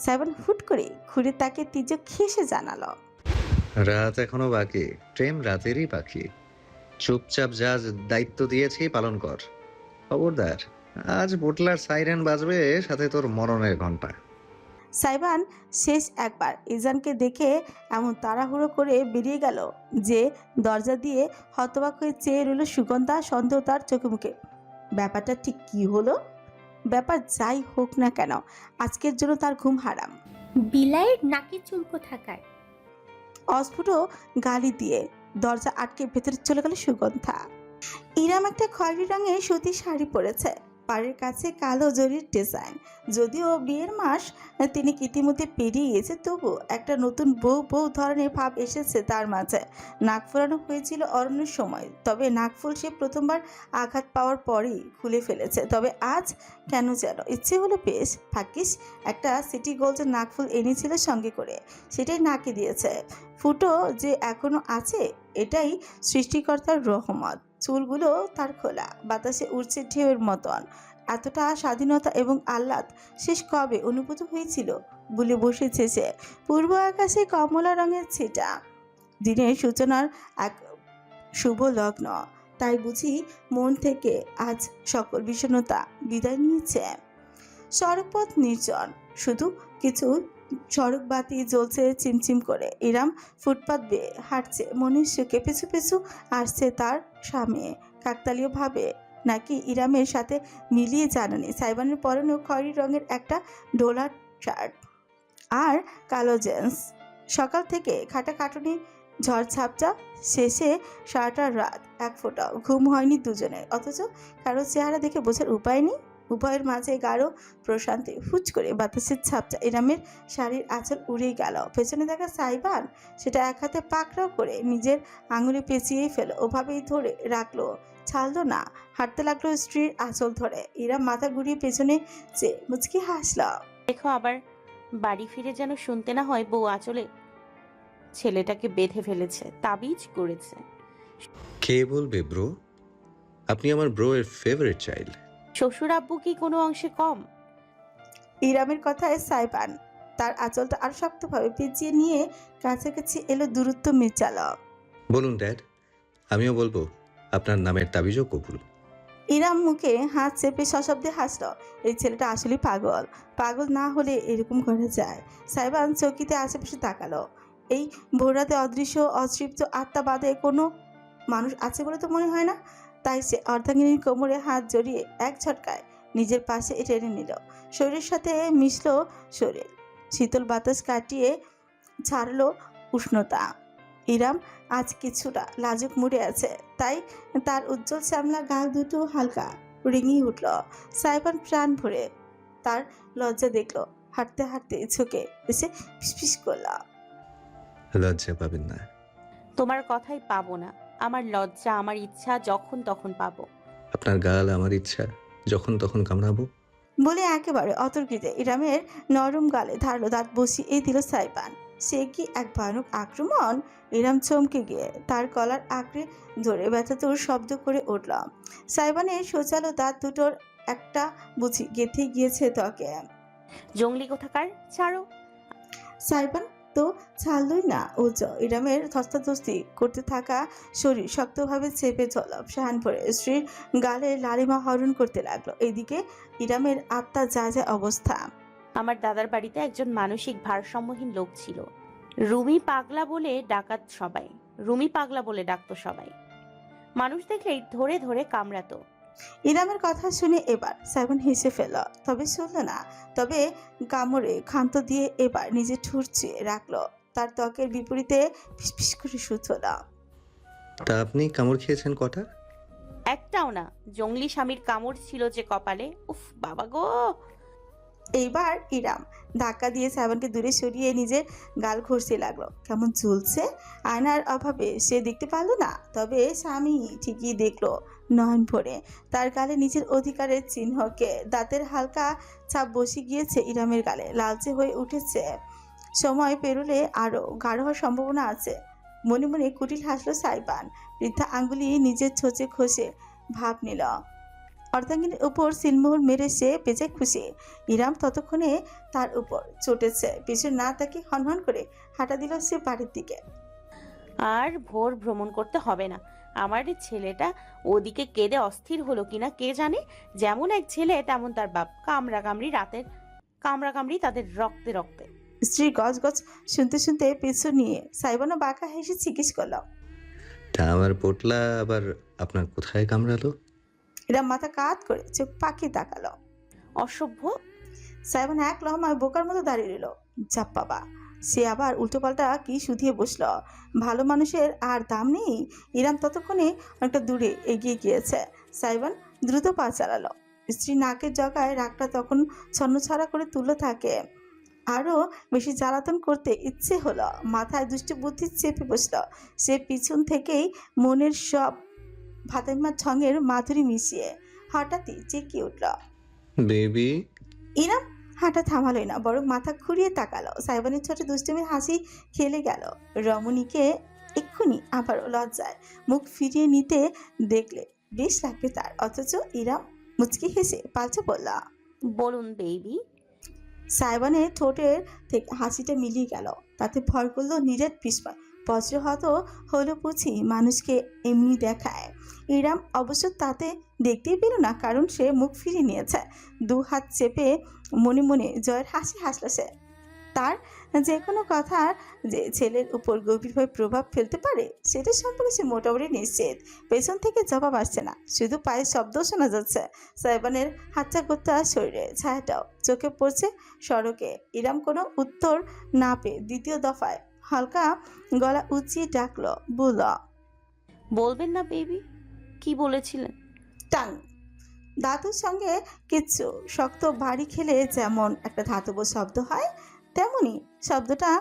সাইবান হুট করে ঘুরে তাকে তির্যক হেসে জানালো, রাত এখনো বাকি, ট্রেন রাতেরই পাখি। চুপচাপ যা দায়িত্ব দিয়েছি পালন কর। খবরদার, আজ বুটলার সাইরেন বাজবে, সাথে তোর মরণের ঘন্টা। সাইবান শেষ একবার ইজানকে দেখে এমন তাড়াহুড়ো করে বেরিয়ে গেল যে দরজা দিয়ে হতবাক হয়ে চেয়ে রইল সুগন্ধা। সন্দেহ তার চোখে মুখে। ব্যাপারটা ঠিক কি হলো? ব্যাপার যাই হোক না কেন, আজকের জন্য তার ঘুম হারাম। বিলাইয়ের নাকে চুল কোথাকার? অস্ফুট গালি দিয়ে দরজা আটকে ভেতরে চলে গেল সুগন্ধা। ইরাম একটা খয়েরি রঙের সুতি শাড়ি পরেছে, পাড়ের কাছে কালো জরির ডিজাইন। যদিও বিয়ের মাস তিনি ইতিমধ্যে পেরিয়ে গিয়েছে, তবু একটা নতুন বউ বউ ধরনের ভাব এসেছে তার মাঝে। নাক ফোলানো হয়েছিল অরণ্যের সময়, তবে নাকফুল সে প্রথমবার আঘাত পাওয়ার পরেই খুলে ফেলেছে। তবে আজ কেন যেন ইচ্ছে হলো, বেশ ভাগ্যিস একটা সিটি গোল্ডের নাকফুল এনেছিল সঙ্গে করে, সেটাই নাকে দিয়েছে। ফুটো যে এখনো আছে, এটাই সৃষ্টিকর্তার রহমত। চুলগুলো তার খোলা, বাতাসে উড়ছে ঢেউয়ের মতন। এতটা স্বাধীনতা এবং আহ্লাদ শেষ কবে অনুভূত হয়েছিল বলে বসেছে সে। পূর্ব আকাশে কমলা রঙের ছিটা, দিনের সূচনার এক শুভ লগ্ন। তাই বুঝি মন থেকে আজ সকল বিষণ্ণতা বিদায় নিয়েছে। সড়কপথ নির্জন, শুধু কিছু সড়ক বাতি জ্বলছে চিমচিম করে। ইরাম ফুটপাত বেয়ে হাঁটছে, মনের সুখে পিছু পিছু আসছে তার স্বামী। কাকতালীয় ভাবে নাকি ইরামের সাথে মিলিয়ে জানা নেই, সাইবানের পরনেও খয়েরি রঙের একটা ডোলার শার্ট আর কালো জিন্স। সকাল থেকে খাটাখাটুনি ঝড়ঝাপটা শেষে সারাটা রাত এক ফোঁটাও ঘুম হয়নি দুজনের, অথচ কারো চেহারা দেখে বোঝার উপায় নেই। উভয়ের মাঝে গাঢ় প্রশান্তি। হুচ করে বাতাসের ছাপটা ইরামের শাড়ির আঁচল উড়েই গেল। পেছনে দেখা সাইবান সেটা এক হাতে পাকড়াও করে নিজের আঙুলে পেঁচিয়েই ফেল, ওভাবেই ধরে রাখলো, ছাড়লো না। হাঁটতে লাগলো স্ত্রীর আঁচল ধরে। ইরাম মাথা ঘুরিয়ে পেছনে চেয়ে মুচকি হাসল। দেখো আবার বাড়ি ফিরে যেন শুনতে না হয় বউ আঁচলে ছেলেটাকে বেঁধে ফেলেছে, তাবিজ করেছে। কে বলবে ব্রো? আপনি আমার ব্রো এর ফেভারিট চাইল্ড। শ্বশুর আব্বু কি কোনো অংশে কম? ইরামের কথায় সাইবান তার আঁচলটা আর শক্তভাবে পেঁচিয়ে নিয়ে কাছাকাছি এলো, দূরত্ব মেচাল। বলুন ড্যাড, আমিও বলবো আপনার নামের তাবিজও কবুল। ইরাম মুখে হাত চেপে সশব্দে হাসল। এই ছেলেটা আসলে পাগল। পাগল না হলে এরকম করা যায়? সাইবান চৌকিতে আশেপাশে তাকালো। এই ভোররাতে অদৃশ্য অতৃপ্ত আত্মা বাদে কোনো মানুষ আছে বলে তো মনে হয় না। তাই সে অর্ধাঙ্গিনীর কোমরে হাত জড়িয়ে এক ঝটকায় নিজের পাশে টেনে নিল। শরীরের সাথে মিশল শরীর, শীতল বাতাস কাটিয়ে ছাড়লো উষ্ণতা। ইরাম আজ কিছুটা লাজুক মুড়ে আছে, তাই তার উজ্জ্বল শ্যামলা গাল দুটো হালকা রিঙিয়ে উঠল। সাইবান প্রাণ ভরে তার লজ্জা দেখলো, হাঁটতে হাঁটতে ঝুঁকে এসে ফিসফিস করল, লজ্জা পাবেন না। তোমার কথাই পাবো না। আমার লজ্জা আমার ইচ্ছা যখন তখন পাবো। আপনার গাল আমার ইচ্ছা যখন তখন কামড়াবো। বলে একেবারে অতর্কিতে ইরামের নরম গালে ধারালো দাঁত বসিয়ে দিল সাইবান। সে কি এক ভয়ানক আক্রমণ! ইরাম চমকে গিয়ে তার গলার আঁকড়ে ধরে ব্যথাতুর শব্দ করে উঠল। সাইবানের সোচালো দাঁত দুটোর একটা বুঝি গেঁথে গিয়েছে ত্বকে। জঙ্গলি কোথাকার, ছাড়ো। সাইবান তো ছাড়লই না উজ্জ। ইরামের ধস্তাধস্তি করতে থাকা শরীর শক্তভাবে চেপে ধরল। শাহান পরে স্ত্রীর গালে লালিমা হরণ করতে লাগলো। এদিকে ইরামের আত্মা যা যা অবস্থা। আমার দাদার বাড়িতে একজন মানসিক ভারসাম্যহীন লোক ছিল। রুমি পাগলা বলে ডাকতো সবাই। মানুষ দেখলেই ধরে ধরে কামড়াতো। ইরামের কথা শুনে এবার সাইমন হেসে ফেল, তবে শুনল না। তবে কামড়ে ক্ষান্ত দিয়ে এবার নিজে ঠোঁট চেয়ে রাখলো। তার ত্বকের বিপরীতে ফিসফিস করে শুধল। তা আপনি কামড় খেয়েছেন কটা? একটাও না। জঙ্গলি স্বামীর কামড় ছিল যে কপালে, উফ বাবা গো। এইবার ইরাম ধাক্কা দিয়ে সাইমনকে দূরে সরিয়ে নিজের গাল ঘষতে লাগলো। কেমন চলছে, আয়নার অভাবে সে দেখতে পারলো না, তবে স্বামী ঠিকই দেখলো নয়ন ভরে। তার গালে নিজের অধিকারের চিহ্নকে দাঁতের হালকা ছাপ বসে গিয়েছে ইরামের গালে, লালচে হয়ে উঠেছে। সময় পেরোলে আরো গাঢ় হওয়ার সম্ভাবনা আছে। মনে মনে কুটিল হাসলো সাইবান। বৃদ্ধা আঙ্গুলি নিজের ছোঁচে খসে ভাব নিল। অর্ধাঙ্গিনীর উপর সিলমোহর মেরে সে বেঁচে খুশি। ইরাম ততক্ষণে তার উপর চটেছে। পিছু না তাকে হনহন করে হাঁটা দিল সে বাড়ির দিকে। আর ভোর ভ্রমণ করতে হবে না। আমার এই ছেলেটা ওদিকে কেঁদে অস্থির হলো কিনা কে জানে। যেমন এক ছেলে তেমন তার বাপ। কামড়াকামড়ি তাদের রক্তে রক্তে। স্ত্রী গজ গজ শুনতে শুনতে পিছু নিয়ে সাইবানও বাঁকা হেসে জিজ্ঞেস করল, তা আমার পোটলা আবার আপনার কোথায় কামড়ালো? ইরাম মাথা কাত করে চোখ পাখি তাকালো। অসভ্য। সাইবান এক লহমায় বোকার মতো দাঁড়িয়ে রইল। চাপ বাবা, সে আবার উল্টোপাল্টা কি শুধিয়ে বসলো। ভালো মানুষের আর দাম নেই। ইরাম ততক্ষণে অনেকটা দূরে এগিয়ে গিয়েছে। সাইবান দ্রুত পা চালালো। স্ত্রী নাকের জগায় রাগটা তখন ছন্নছাড়া করে তুলে থাকে। আরও বেশি জ্বালাতন করতে ইচ্ছে হলো। মাথায় দুষ্ট বুদ্ধি চেপে বসলো। সে পিছন থেকেই মনের সব ভাতের ঢঙের মাধুরী মিশিয়ে হঠাৎই চেঁকিয়ে উঠল, বেবি। ইরাম হাঁটা থামালোই না, বরং মাথা ঘুরিয়ে তাকালো। সাইবানের ছোট দুষ্টুমির হাসি খেলে গেল। রমণীকে এক্ষুনি আবারও লজ্জায় মুখ ফিরিয়ে নিতে দেখলে বেশ লাগবে তার। অথচ ইরাম মুচকি হেসে পাল্টে বলল, বলুন বেবি। সাইবানের ঠোঁটের থেকে হাসিটা মিলিয়ে গেল। তাতে ভর করলো নিরেট বিস্ময়। বজ্রহত হলো বুঝি মানুষকে এমনি দেখায়। ইরাম অবশ্য তাতে দেখতেই পেল না, কারণ সে মুখ ফিরিয়ে নিয়েছে। দু হাত চেপে মনে মনে জয়ের হাসি হাসল সে। তার যে কোনো কথার যে ছেলের উপর গভীরভাবে প্রভাব ফেলতে পারে সেটা সম্পর্কে সে মোটামুটি নিশ্চিত। পেছন থেকে জবাব আসছে না, শুধু পায়ের শব্দ শোনা যাচ্ছে। সাইবানের হাতটা করতে শরীরে ছায়াটাও চোখে পড়ছে সড়কে। ইরাম কোনো উত্তর না পেয়ে দ্বিতীয় দফায় হালকা গলা উঁচিয়ে ডাকলো, বলল, বলবেন না বেবি, কি বলেছিলেন? টাং। ধাতুর সঙ্গে কিচ্ছু শক্ত ভারী খেলে যেমন একটা ধাতব শব্দ হয়, তেমনি শব্দটা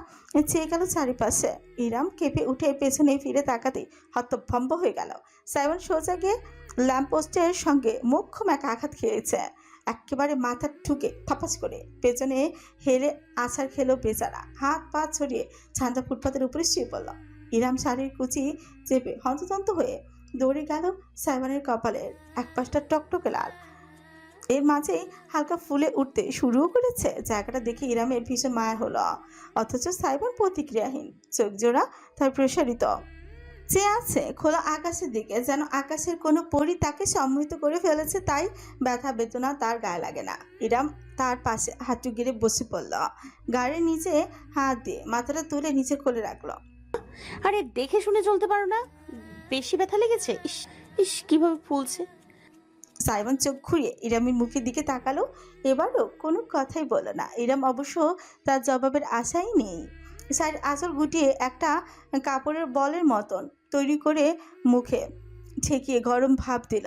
চেয়ে গেল চারিপাশে। ইরাম কেঁপে উঠে পেছনে ফিরে তাকাতে হতভম্ব হয়ে গেল। সাইমন সোজা গিয়ে ল্যাম্পপোস্টের সঙ্গে মোক্ষম এক আঘাত খেয়েছে। একেবারে মাথা ঠুকে থাপাস করে পেছনে হেলে আছাড় খেলো বেচারা। হাত পা ছড়িয়ে ছান্দা ফুটপাতের উপরে শুয়ে পড়ল। ইরাম শাড়ির কুচি চেপে হন্তদন্ত হয়ে দৌড়ে গেল সাইমনের কপালের এক পাশটা টকটকে লাল, এর মাঝেই হালকা ফুলে উঠতে শুরুও করেছে। জায়গাটা দেখে ইরামের ভীষণ মায়া হলো। অথচ সাইমন প্রতিক্রিয়াহীন, চোখ জোড়া তার প্রসারিত চেয়ে আছে খোলা আকাশের দিকে, যেন আকাশের কোনো পরী তাকে সম্মোহিত করে ফেলেছে। তাই ব্যথা বেদনা তার গায়ে লাগে না। ইরাম তার পাশে হাঁটু গিরে বসে পড়ল। গাড়ির নিচে হাত দিয়ে মাথাটা তুলে নিচে খুলে রাখলো। আরে দেখে শুনে চলতে পারো না? বেশি ব্যথা লেগেছে? ইস ইস, কিভাবে ফুলছে। সাইমন চোখ ঘুরিয়ে ইরামের মুখের দিকে তাকালো। এবারও কোনো কথাই বলল না। ইরাম অবশ্য তার জবাবের আশাই নেই। শাড়ির আঁচল গুটিয়ে একটা কাপড়ের বলের মতন তৈরি করে মুখে ঠেকিয়ে গরম ভাপ দিল।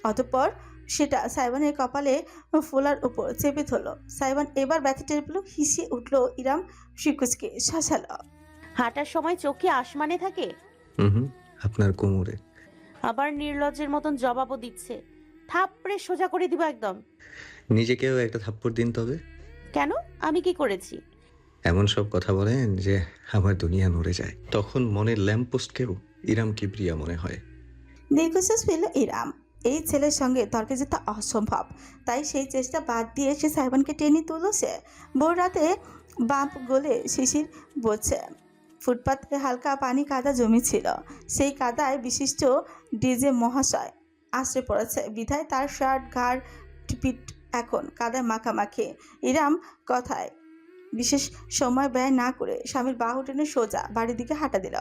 অতঃপর সেটা সাইবানের কপালে ফোলার উপর চেপে ধরল। সাইবান এবার ব্যথা টের পেল, হিসিয়ে উঠল। ইরাম শিকুচকে শাসালো। হাঁটার সময় চোখ কি আসমানে থাকে? হুম, আপনার কোমরে। আবার নির্লজ্জের মতন জবাবও দিচ্ছে। থাপড়ে সোজা করে দিব একদম। নিজেকেও একটা থাপ্পড় দিন তবে। কেন? আমি কি করেছি? এমন সব কথা বলেন যে আমার দুনিয়া নড়ে যায়। তখন মনের ল্যাম্পপোস্টকেও ইরাম কিবরিয়া মনে হয়। দীর্ঘশ্বাস পেল ইরাম। এই ছেলের সঙ্গে তর্কে যেতে অসম্ভব, তাই সেই চেষ্টা বাদ দিয়ে সে সাইবানকে টেনে তুলল। সে ভোর রাতে বাম্প গলে শিশির পড়ছে। ফুটপাতে হালকা পানি কাদা জমেছিল। সেই কাদায় বিশিষ্ট ডিজে মহাশয় আশ্রে পড়েছে বিধায় তার শার্ট ঘাড় পিঠ এখন কাদায় মাখামাখি। ইরাম কথায় বিশেষ সময় ব্যয় না করে স্বামীর বাহু টেনে সোজা বাড়ির দিকে হাঁটা দিল।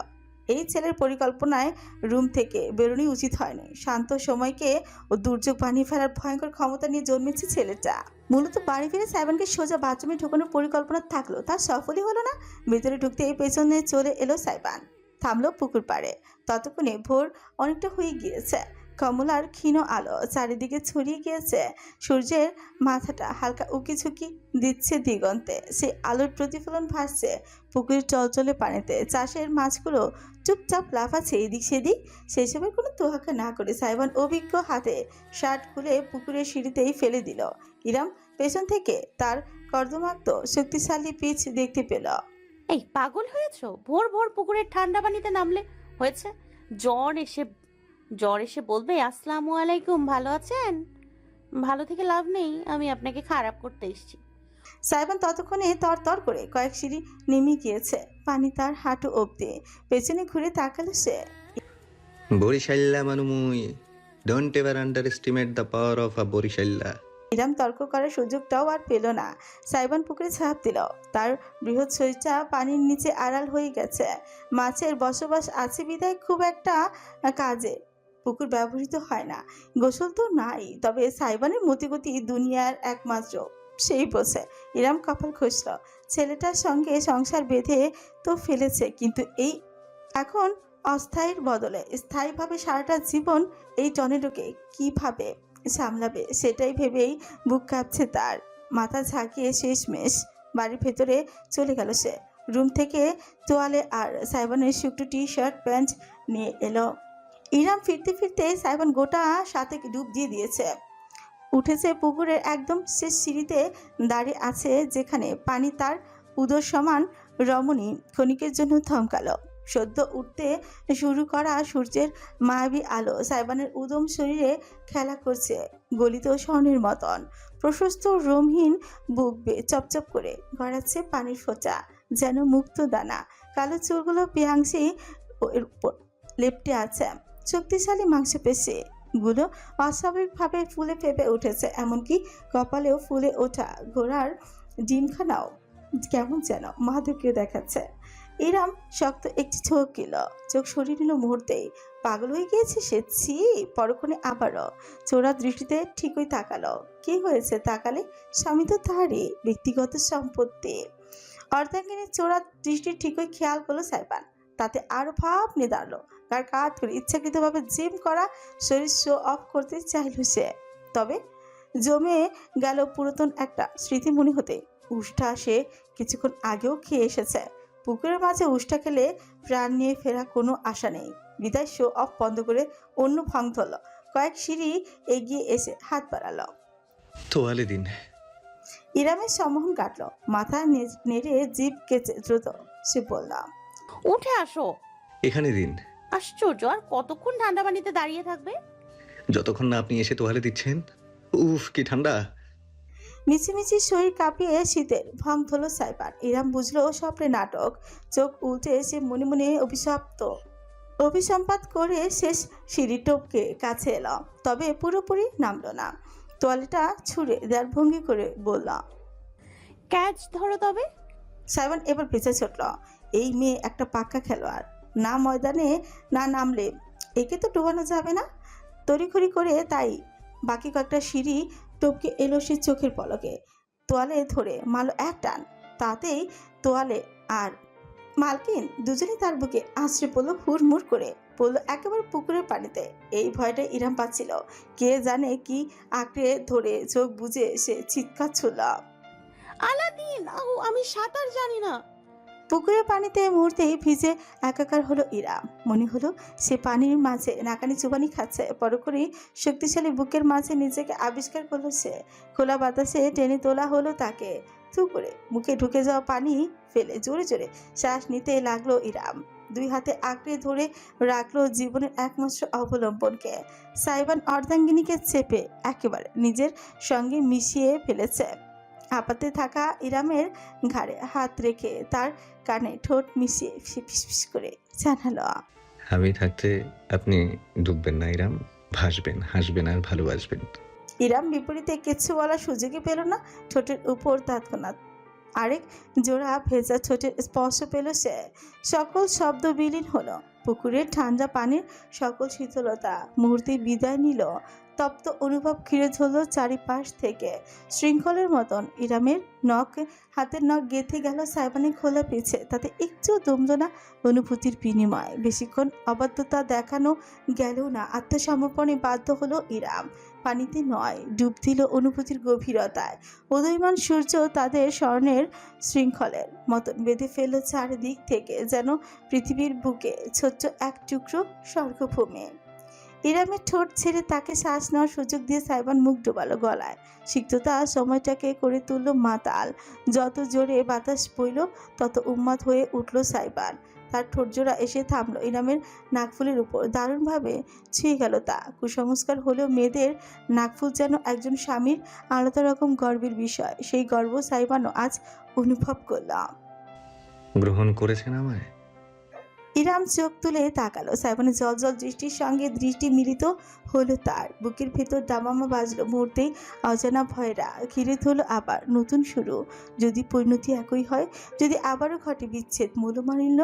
এই ছেলের পরিকল্পনায় রুম থেকে বেরোনোই উচিত হয়নি। শান্ত সময়কে ও দুর্যোগ বানিয়ে ফেলার ভয়ঙ্কর ক্ষমতা নিয়ে জন্মেছে ছেলেটা। মূলত বাড়ি ফিরে সাইবানকে সোজা বাথরুমে ঢোকানোর পরিকল্পনা থাকলো, তার সফলই হলো না। ভেতরে ঢুকতেই পেছনে চলে এলো সাইবান, থামলো পুকুর পাড়ে। ততক্ষণে ভোর অনেকটা হয়ে গিয়েছে। কমলার ক্ষীণ আলো চারিদিকে ছড়িয়ে গিয়েছে। সূর্যের মাথাটা হালকা উকিঝুঁকি দিচ্ছে দিগন্তে। সেই আলোর প্রতিফলন ভাসছে পুকুরের চলচলে পানিতে। চাষের মাছগুলো চুপচাপ লাফাচ্ছে এদিক সেদিক। সেসবের কোনো তোয়াক্কা না করে সাইবান অভিজ্ঞ হাতে শার্ট খুলে পুকুরের সিঁড়িতেই ফেলে দিল। ইরাম পেছন থেকে তার কর্দমাক্ত শক্তিশালী পিচ দেখতে পেল। এই পাগল হয়েছো? ভোর ভোর পুকুরের ঠান্ডা পানিতে নামলে হয়েছে? জ্বর এসে বলবে আসসালামু আলাইকুম, ভালো আছেন? ভালো থেকে লাভ নেই, আমি আপনাকে খারাপ করতে এসেছি। সাইবান ততক্ষণে তর করে কয়েক সিঁড়ি নেমে গিয়েছে, পানি তার হাঁটু অবধি। পেছনে ঘুরে তাকালো সে। বরিশাল্লা মানুমুই, don't ever underestimate the power of a বরিশাল্লা। ইরাম তর্ক করার সুযোগটাও আর পেল না। সাইবান পুকুরে ঝাঁপ দিল। তার বৃহৎ শরীরটা পানির নিচে আড়াল হয়ে গেছে। মাছের বসবাস আছে বিধায় খুব একটা কাজে পুকুর ব্যবহৃত হয় না। গোসল তো নাই, তবে সাইবানের মতিগতি দুনিয়ার একমাত্র সেই বোঝে। ইরাম কপাল খুঁজল। ছেলেটার সঙ্গে সংসার বেঁধে তো ফেলেছে, কিন্তু এই এখন অস্থায়ীর বদলে স্থায়ীভাবে সারাটা জীবন এই টর্নেডোকে কিভাবে সামলাবে সেটাই ভেবেই বুক কাঁপছে তার। মাথা ঝাঁকিয়ে শেষমেশ বাড়ির ভেতরে চলে গেল সে। রুম থেকে তোয়ালে আর সাইবানের শুকনো টি শার্ট প্যান্ট নিয়ে এলো। ইরাম ফিরতে ফিরতে সাইবান গোটা সাথে ডুব দিয়ে দিয়েছে। উঠেছে পুকুরের একদম শেষ সিঁড়িতে দাঁড়িয়ে আছে, যেখানে পানি তার উদর সমান। রমণী ক্ষণিকের জন্য থমকালো। সদ্য উঠতে শুরু করা সূর্যের মায়াবী আলো সাইবানের উদম শরীরে খেলা করছে গলিত স্বর্ণের মতন। প্রশস্ত রোমহীন বুক বেয়ে চপচপ করে গড়াচ্ছে পানির ফোঁটা, যেন মুক্ত দানা। কালো চুলগুলো পিয়াংশি লেপটে আছে। শক্তিশালী মাংসপেশি গুলো অস্বাভাবিকভাবে ফুলে ফেপে উঠেছে, এমনকি কপালেও ফুলে ওঠা ঘোড়ার ডিমখানাও কেমন যেন মাদকীয় দেখাচ্ছে। ইরাম শক্ত একটি চোখ গেল, চোখ সরিয়ে নিল মুহূর্তেই। পাগল হয়ে গিয়েছে সে। ছি! পরক্ষণে আবারও চোরা দৃষ্টিতে ঠিকই তাকালো। কি হয়েছে তাকালে? স্বামী তো তারই ব্যক্তিগত সম্পত্তি। অর্ধাঙ্গিনীর চোরা দৃষ্টি ঠিকই খেয়াল করলো সাইবান। তাতে আরো ভাব নিয়ে দাঁড়ালো। তার কাঁধ করে ইচ্ছাকৃতভাবে জিম করা শরীর শো অফ করতে চাইল সে। তবে জমে গেল পুরাতন একটা স্মৃতি মনে হতে। উষ্টা সে কিছুক্ষণ আগেও খেয়ে এসেছে। পুকুরের মাঝে উষ্টা খেলে প্রাণ নিয়ে ফেরা কোনো আশা নেই বিদায় শো অফ বন্ধ করে অন্য ভং ধরল। কয়েক সিঁড়ি এগিয়ে এসে হাত বাড়ালো। তোয়ালে দিন। ইরামের সম্মোহন কাটলো। মাথা নেড়ে জিভ কেচে দ্রুত সে বলল, উঠে আসো। এখানে দিন। আশ্চর্য, আর কতক্ষণ ঠান্ডা পানিতে দাঁড়িয়ে থাকবে? যতক্ষণ না আপনি এসে তোয়ালে দিচ্ছেন। উফ কি ঠান্ডা। মিছিমিছি শরীর কাঁপিয়ে শীতের ভং ধরল সাইবান। ইরাম বুঝলো স্বপ্নে নাটক। চোখ উল্টে সে মনে মনে অভিসম্পাত করে শেষ সিঁড়ি টপকে কাছে এলো, তবে পুরোপুরি নামলো না। তোয়ালেটা ছুঁড়ে দেয়ার ভঙ্গি করে বলল, ক্যাচ ধরো তবে। সাইবান এবার পিছে ছুটল। এই মেয়ে একটা পাক্কা খেলোয়াড়, না ময়দানে না নামলে একে তো ডোবানো যাবে না। তড়িঘড়ি করে তাই বাকি কয়েকটা সিঁড়ি টপকে এলো সে চোখের পলকে। তোয়ালে ধরে মারল এক টান, তাতেই তোয়ালে আর মালকিন দুজনেই তার বুকে আশ্রে পড়লো, হুড়মুড় করে পড়লো একেবারে পুকুরের পানিতে। এই ভয়টা ইরাম পাচ্ছিল। কে জানে কি আঁকড়ে ধরে চোখ বুজে সে চিৎকার ছুড়ল, আলাদিন, আমি সাঁতার জানি না। পুকুরের পানিতে মুহূর্তেই ভিজে একাকার হলো ইরাম। মনে হলো সে পানির মাঝে নাকানি চুবানি খাচ্ছে। পরক্ষণেই শক্তিশালী বুকের মাঝে নিজেকে আবিষ্কার করলো সে। খোলা বাতাসে টেনে তোলা হলো তাকে। থু করে মুখে ঢুকে যাওয়া পানি ফেলে জোরে জোরে শ্বাস নিতে লাগলো ইরাম। দুই হাতে আঁকড়ে ধরে রাখলো জীবনের একমাত্র অবলম্বনকে। সাইবান অর্ধাঙ্গিনীকে চেপে একেবারে নিজের সঙ্গে মিশিয়ে ফেলেছে। হাঁপাতে থাকা ইরামের ঘাড়ে হাত রেখে তার কানে ঠোঁট মিশিয়ে ফিসফিস করে জানালো, আমি থাকতে আপনি ডুববেন না ইরাম, ভাসবেন, হাসবেন আর ভালোবাসবেন। ইরাম বিপরীতে কিচ্ছু বলার সুযোগই পেল না। ঠোঁটের উপর তৎক্ষণাৎ আরেক জোড়া ভেজা ঠোঁটের স্পর্শ পেল সে। সকল শব্দ বিলীন হলো। পুকুরের ঠান্ডা পানির সকল শীতলতা মুহূর্তে বিদায় নিল। তপ্ত অনুভব ঘিরে ধরল চারিপাশ থেকে। শৃঙ্খলের মতন ইরামের হাতের নখ গেঁথে গেল সাইবানের খোলা পিছে। তাতে একটু দমল না অনুভূতির বিনিময়। বেশিক্ষণ অবাধ্যতা দেখানো গেল না। আত্মসমর্পণে বাধ্য হলো ইরাম। পানিতে নয়, ডুব দিল অনুভূতির গভীরতায়। উদীয়মান সূর্য তাদের স্বর্ণের শৃঙ্খলের মতন বেঁধে ফেলল চারিদিক থেকে, যেন পৃথিবীর বুকে ছোট্ট এক টুকরো স্বর্গভূমি। ইরামের ঠোঁট ছেড়ে তাকে শ্বাস নেওয়ার সুযোগ দিয়ে সাইবান মুখ ডোবালো গলায়। সিক্ততা সময়টাকে করে তুলল মাতাল। যত জোরে বাতাস বইল তত উন্মাদ হয়ে উঠল সাইবান। তার ঠোঁটজোড়া এসে থামলো ইরামের নাকফুলের উপর। দারুণভাবে ছুঁয়ে গেল তা। কুসংস্কার হলেও মেয়েদের নাকফুল যেন একজন স্বামীর আলাদা রকম গর্বের বিষয়। সেই গর্ব সাইবানও আজ অনুভব করলাম। গ্রহণ করেছেন আমায়? ইরাম চোখ তুলে তাকালো। সাইবানের জল জল দৃষ্টির সঙ্গে দৃষ্টি মিলিত হলো তার। বুকের ভেতর দামামা বাজলো। মুহূর্তেই অজানা ভয়রা ঘিরে ধরল আবার। নতুন শুরু। যদি পরিণতি একই হয়, যদি আবারও ঘটে বিচ্ছেদ, মূল্যমালিন্য,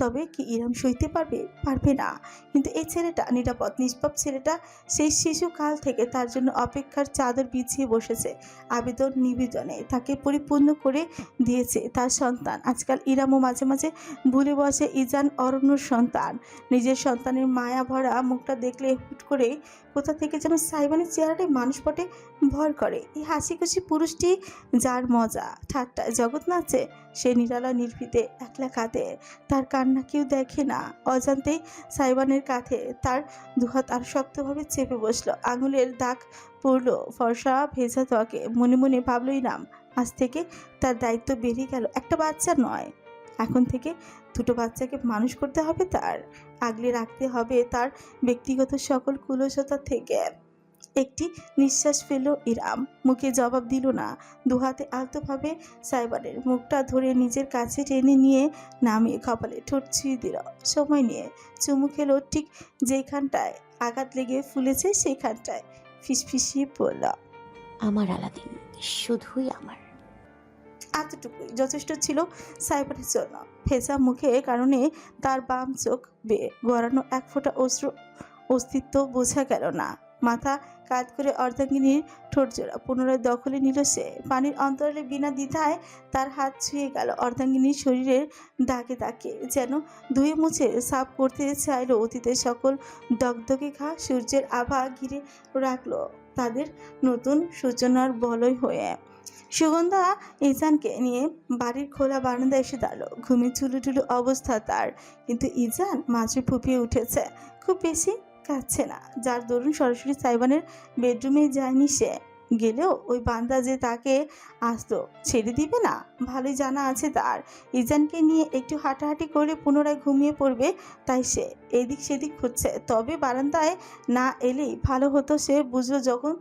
তবে কি ইরাম সইতে পারবে? পারবে না। কিন্তু এই ছেলেটা নিরাপদ, নিষ্পাপ ছেলেটা সেই শিশুকাল থেকে তার জন্য অপেক্ষার চাদর বিছিয়ে বসেছে। আবেদন নিবেদনে তাকে পরিপূর্ণ করে দিয়েছে তার সন্তান। আজকাল ইরামও মাঝে মাঝে ভুলে বসে ইজান অরণ্যর সন্তান। নিজের সন্তানের মায়া ভরা মুখটা দেখলে হুট করে কোথা থেকে যেন সাইবানের চেহারাটাই মানুষ পটে ভর করে। এই হাসি খুশি পুরুষটি যার মজা ঠাট্টায় জগৎ নাচে, সে নিরালা নির্ভীতে একলা কাঁদে। তার কান্না কেউ দেখে না। অজান্তেই সাইবানের কাঁধে তার দুহাত আর শক্তভাবে চেপে বসলো। আঙুলের দাগ পড়ল ফর্সা ভেজা ত্বকে। মনে মনে ভাবল ইরাম, আজ থেকে তার দায়িত্ব বেরিয়ে গেল। একটা বাচ্চা নয়, এখন থেকে দুটো বাচ্চাকে মানুষ করতে হবে তার। আগলে রাখতে হবে তার ব্যক্তিগত সকল কুলসতা থেকে। একটি নিঃশ্বাস ফেলল ইরাম। মুখে জবাব দিল না। দুহাতে আলতোভাবে সাইবানের মুখটা ধরে নিজের কাছে টেনে নিয়ে নামিয়ে কপালে ঠোঁট ছুঁয়ে দিল। সময় নিয়ে চুমু খেলো ঠিক যেখানটায় আঘাত লেগে ফুলেছে সেখানটায়। ফিসফিসিয়ে পড়ল, আমার আলাদিন, শুধুই আমার। এতটুকুই যথেষ্ট ছিল সাইবানের জন্য। ভেজা মুখে কারণে তার বাম চোখ বেয়ে গড়ানো এক ফোঁটা অস্তিত্ব বোঝা গেল না। মাথা কাত করে অর্ধাঙ্গিনীর ঠোঁটজোড়া পুনরায় দখলে নিল সে। পানির অন্তরালে বিনা দ্বিধায় তার হাত ছুঁয়ে গেল অর্ধাঙ্গিনীর শরীরের দাগে দাগে, যেন ধুয়ে মুছে সাফ করতে চাইল অতীতের সকল দগদগে ঘা। সূর্যের আভা ঘিরে রাখলো তাদের নতুন সূচনার বলয় হয়ে। সুগন্ধা ইজানকে নিয়ে বাড়ির খোলা বারান্দায় এসে দাঁড়ালো। ঘুমে ঝুলুঢুলু অবস্থা তার, কিন্তু ইজান মাঝে ফুপিয়ে উঠেছে। খুব বেশি কাঁদছে না, যার দরুন সরাসরি সাইবানের বেডরুমে যায়নি সে। গেলেও ওই বান্দা যে তাকে আসতো ছেড়ে দিবে না ভালোই জানা আছে তার। ইজানকে নিয়ে একটু হাঁটাহাঁটি করে পুনরায় ঘুমিয়ে পড়বে, তাই সে এদিক সেদিক খুঁজছে। তবে বারান্দায় না এলেই ভালো হতো, সে বুঝলো যখন।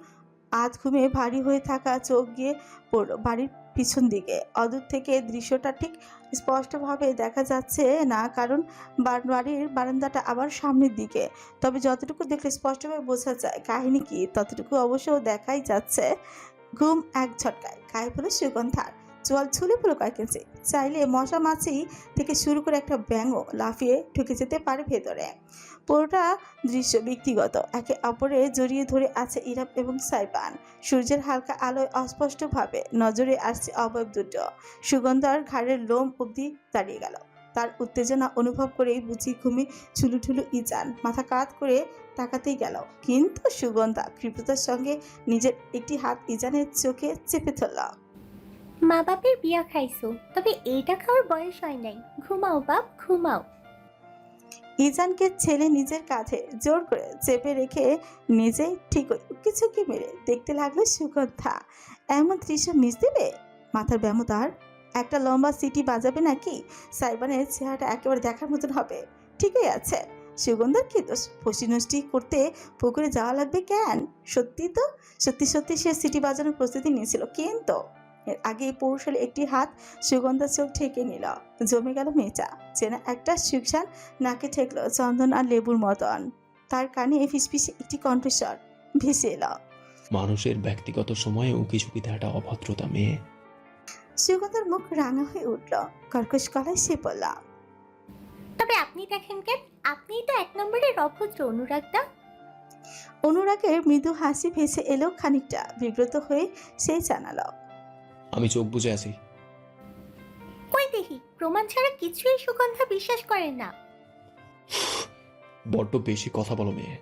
আধ ঘুমে ভারী হয়ে থাকা চোখ গিয়ে পড়ল বাড়ির পিছন দিকে। অদূর থেকে দৃশ্যটা ঠিক স্পষ্টভাবে দেখা যাচ্ছে না, কারণ বাড়ির বারান্দাটা আবার সামনের দিকে। তবে যতটুকু দেখলে স্পষ্টভাবে বোঝা যায় কাহিনী কি, ততটুকু অবশ্য দেখাই যাচ্ছে। ঘুম এক ঝটকায় গায়ে পড়ে সুগন্ধার। চোয়াল ঝুলে পড়লো কয়েক ইঞ্চি। চাইলে মশা মাছি থেকে শুরু করে একটা ব্যাঙও লাফিয়ে ঢুকে যেতে পারে ভেতরে। পুরোটা দৃশ্য ব্যক্তিগত। একে অপরে জড়িয়ে ধরে আছে ইরাম এবং সাইবান। সূর্যের হালকা আলোয় অস্পষ্টভাবে নজরে আসছে অবয়ব দুটো। সুগন্ধার ঘাড়ের লোম অবধি দাঁড়িয়ে গেল। তার উত্তেজনা অনুভব করেই বুঝি ঘুমে ঝুলুঠুলু ইজান মাথা কাত করে তাকাতেই গেল। কিন্তু সুগন্ধা ক্ষিপ্রতার সঙ্গে নিজের একটি হাত ইজানের চোখে চেপে ধরল। মা বাপের বিয়া খাইছো, তবে এইটা খাওয়ার বয়স হয় নাই। ঘুমাও বাপ, ঘুমাও। ইজানকে ছেলে নিজের কাঁধে জোর করে চেপে রেখে নিজেই ঠিক কিছু কি মেরে দেখতে লাগলো সুগন্ধা। এমন দৃশ্য মিস দেবে? মাথার ব্যামো তার। একটা লম্বা সিটি বাজাবে নাকি? সাইবানের চেহারাটা একেবারে দেখার মতন হবে। ঠিকই আছে, সুগন্ধার কি দোষ? ফসি নষ্টি করতে পুকুরে যাওয়া লাগবে কেন? সত্যি তো, সত্যি সত্যি সে সিটি বাজানোর প্রস্তুতি নিয়েছিল, কিন্তু এর আগে পৌরুষের একটি হাত সুগন্ধা চোখ ঢেকে নিল। জমে গেল মেয়েটা। চেনা একটা সুখসান নাকে ঠেকলো চন্দন আর লেবুর মতন। তার কানে ফিসফিসে একটি কণ্ঠস্বর ভেসে এলো। মানুষের ব্যক্তিগত সময়ে উকিঝুঁকি দেওয়াটা অভদ্রতা মেয়ে। সুগন্ধার মুখ রাঙা হয়ে উঠল। কর্কশ গলায় সে বলল, তবে আপনি দেখেন কেন? আপনিই তো 1 নম্বরের অভদ্র অনুরাগদা। অনুরাগের মৃদু হাসি ভেসে এলো খানিকটা বিব্রত হয়ে সেই জানালো, আমি চোখ বুজে আছি। কই দেখি, প্রমাণ ছাড়া কিছুই সুগন্ধা বিশ্বাস করে না। বড্ড বেশি কথা বলো মেয়ে।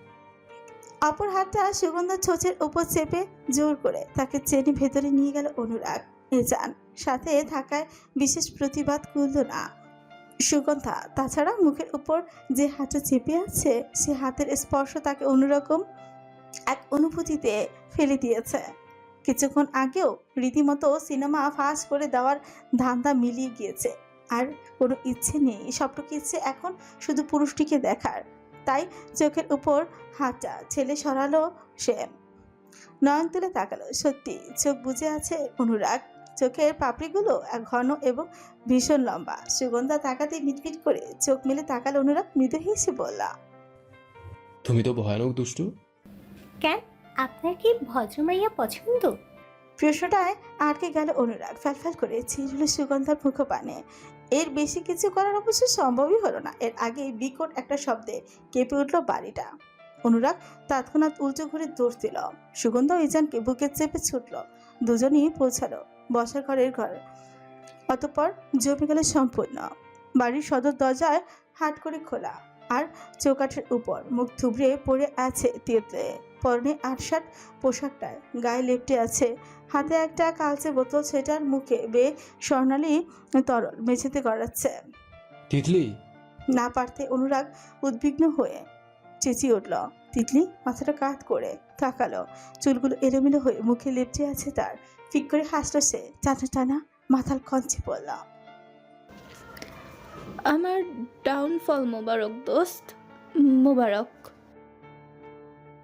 অপর হাতটা সুগন্ধার ছোঁচের উপর চেপে জোর করে তাকে চেনে ভেতরে নিয়ে গেল অনুরাগ। এজান সাথে থাকায় বিশেষ প্রতিবাদ করল না সুগন্ধা। তাছাড়া মুখের উপর যে হাতটা চেপে আছে সে হাতের স্পর্শ তাকে অন্যরকম এক অনুভূতিতে ফেলে দিয়েছে। কিছুক্ষণ আগেও রীতিমতো সিনেমা ফাঁস করে দেওয়ার ধান্দা মিলিয়ে গিয়েছে। আর কোনো ইচ্ছে নেই, সবটুকু ইচ্ছে এখন শুধু পুরুষটিকে দেখার। তাই চোখের উপর হাতটা ছেলে সরালো সে। নয়ন তুলে তাকালো। সত্যি চোখ বুজে আছে অনুরাগ। চোখের পাপড়িগুলো ঘন এবং ভীষণ লম্বা। সুগন্ধা তাকাতে মিটমিট করে চোখ মেলে তাকালো অনুরাগ। মৃদু হেসে বলল, তুমি তো ভয়ানক দুষ্টু। কেন, আপনার কি ভদ্রমাইয়া পছন্দ? প্রশ্নটায় আটকে গেল অনুরাগ। ফ্যালফ্যাল করে ছিঁড়ল সুগন্ধার মুখপানে। এর বেশি কিছু করার অবশ্য সম্ভবই হলো না। এর আগেই বিকট একটা শব্দে কেঁপে উঠল বাড়িটা। অনুরাগ তৎক্ষণাৎ উল্টো ঘুরে দৌড় দিল। সুগন্ধা ইজানকে বুকে চেপে ছুটল। দুজনই পৌঁছালো বসার ঘর। অতঃপর জমে গেল সম্পূর্ণ। বাড়ির সদর দরজায় হাট করে খোলা, আর চৌকাঠের উপর মুখ থুবড়ে পড়ে আছে তেতলে। পরনে আটশাট পোশাকটায় গায়ে লেপটে আছে। হাতে একটা কালচে বোতল, সেটার মুখে বেয়ে স্বর্ণালী তরল মেঝেতে গড়াচ্ছে। তিতলি। না পারতে অনুরাগ উদ্বিগ্ন হয়ে চেঁচিয়ে উঠল। তিতলি মাথাটা কাত করে তাকালো। চুলগুলো এলোমেলো হয়ে মুখে লেপটে আছে তার। ফিক করে হাসল সে। টানা টানা মাথার কঞ্চে পড়ল। আমার ডাউনফল মোবারক দোস্ত, মোবারক।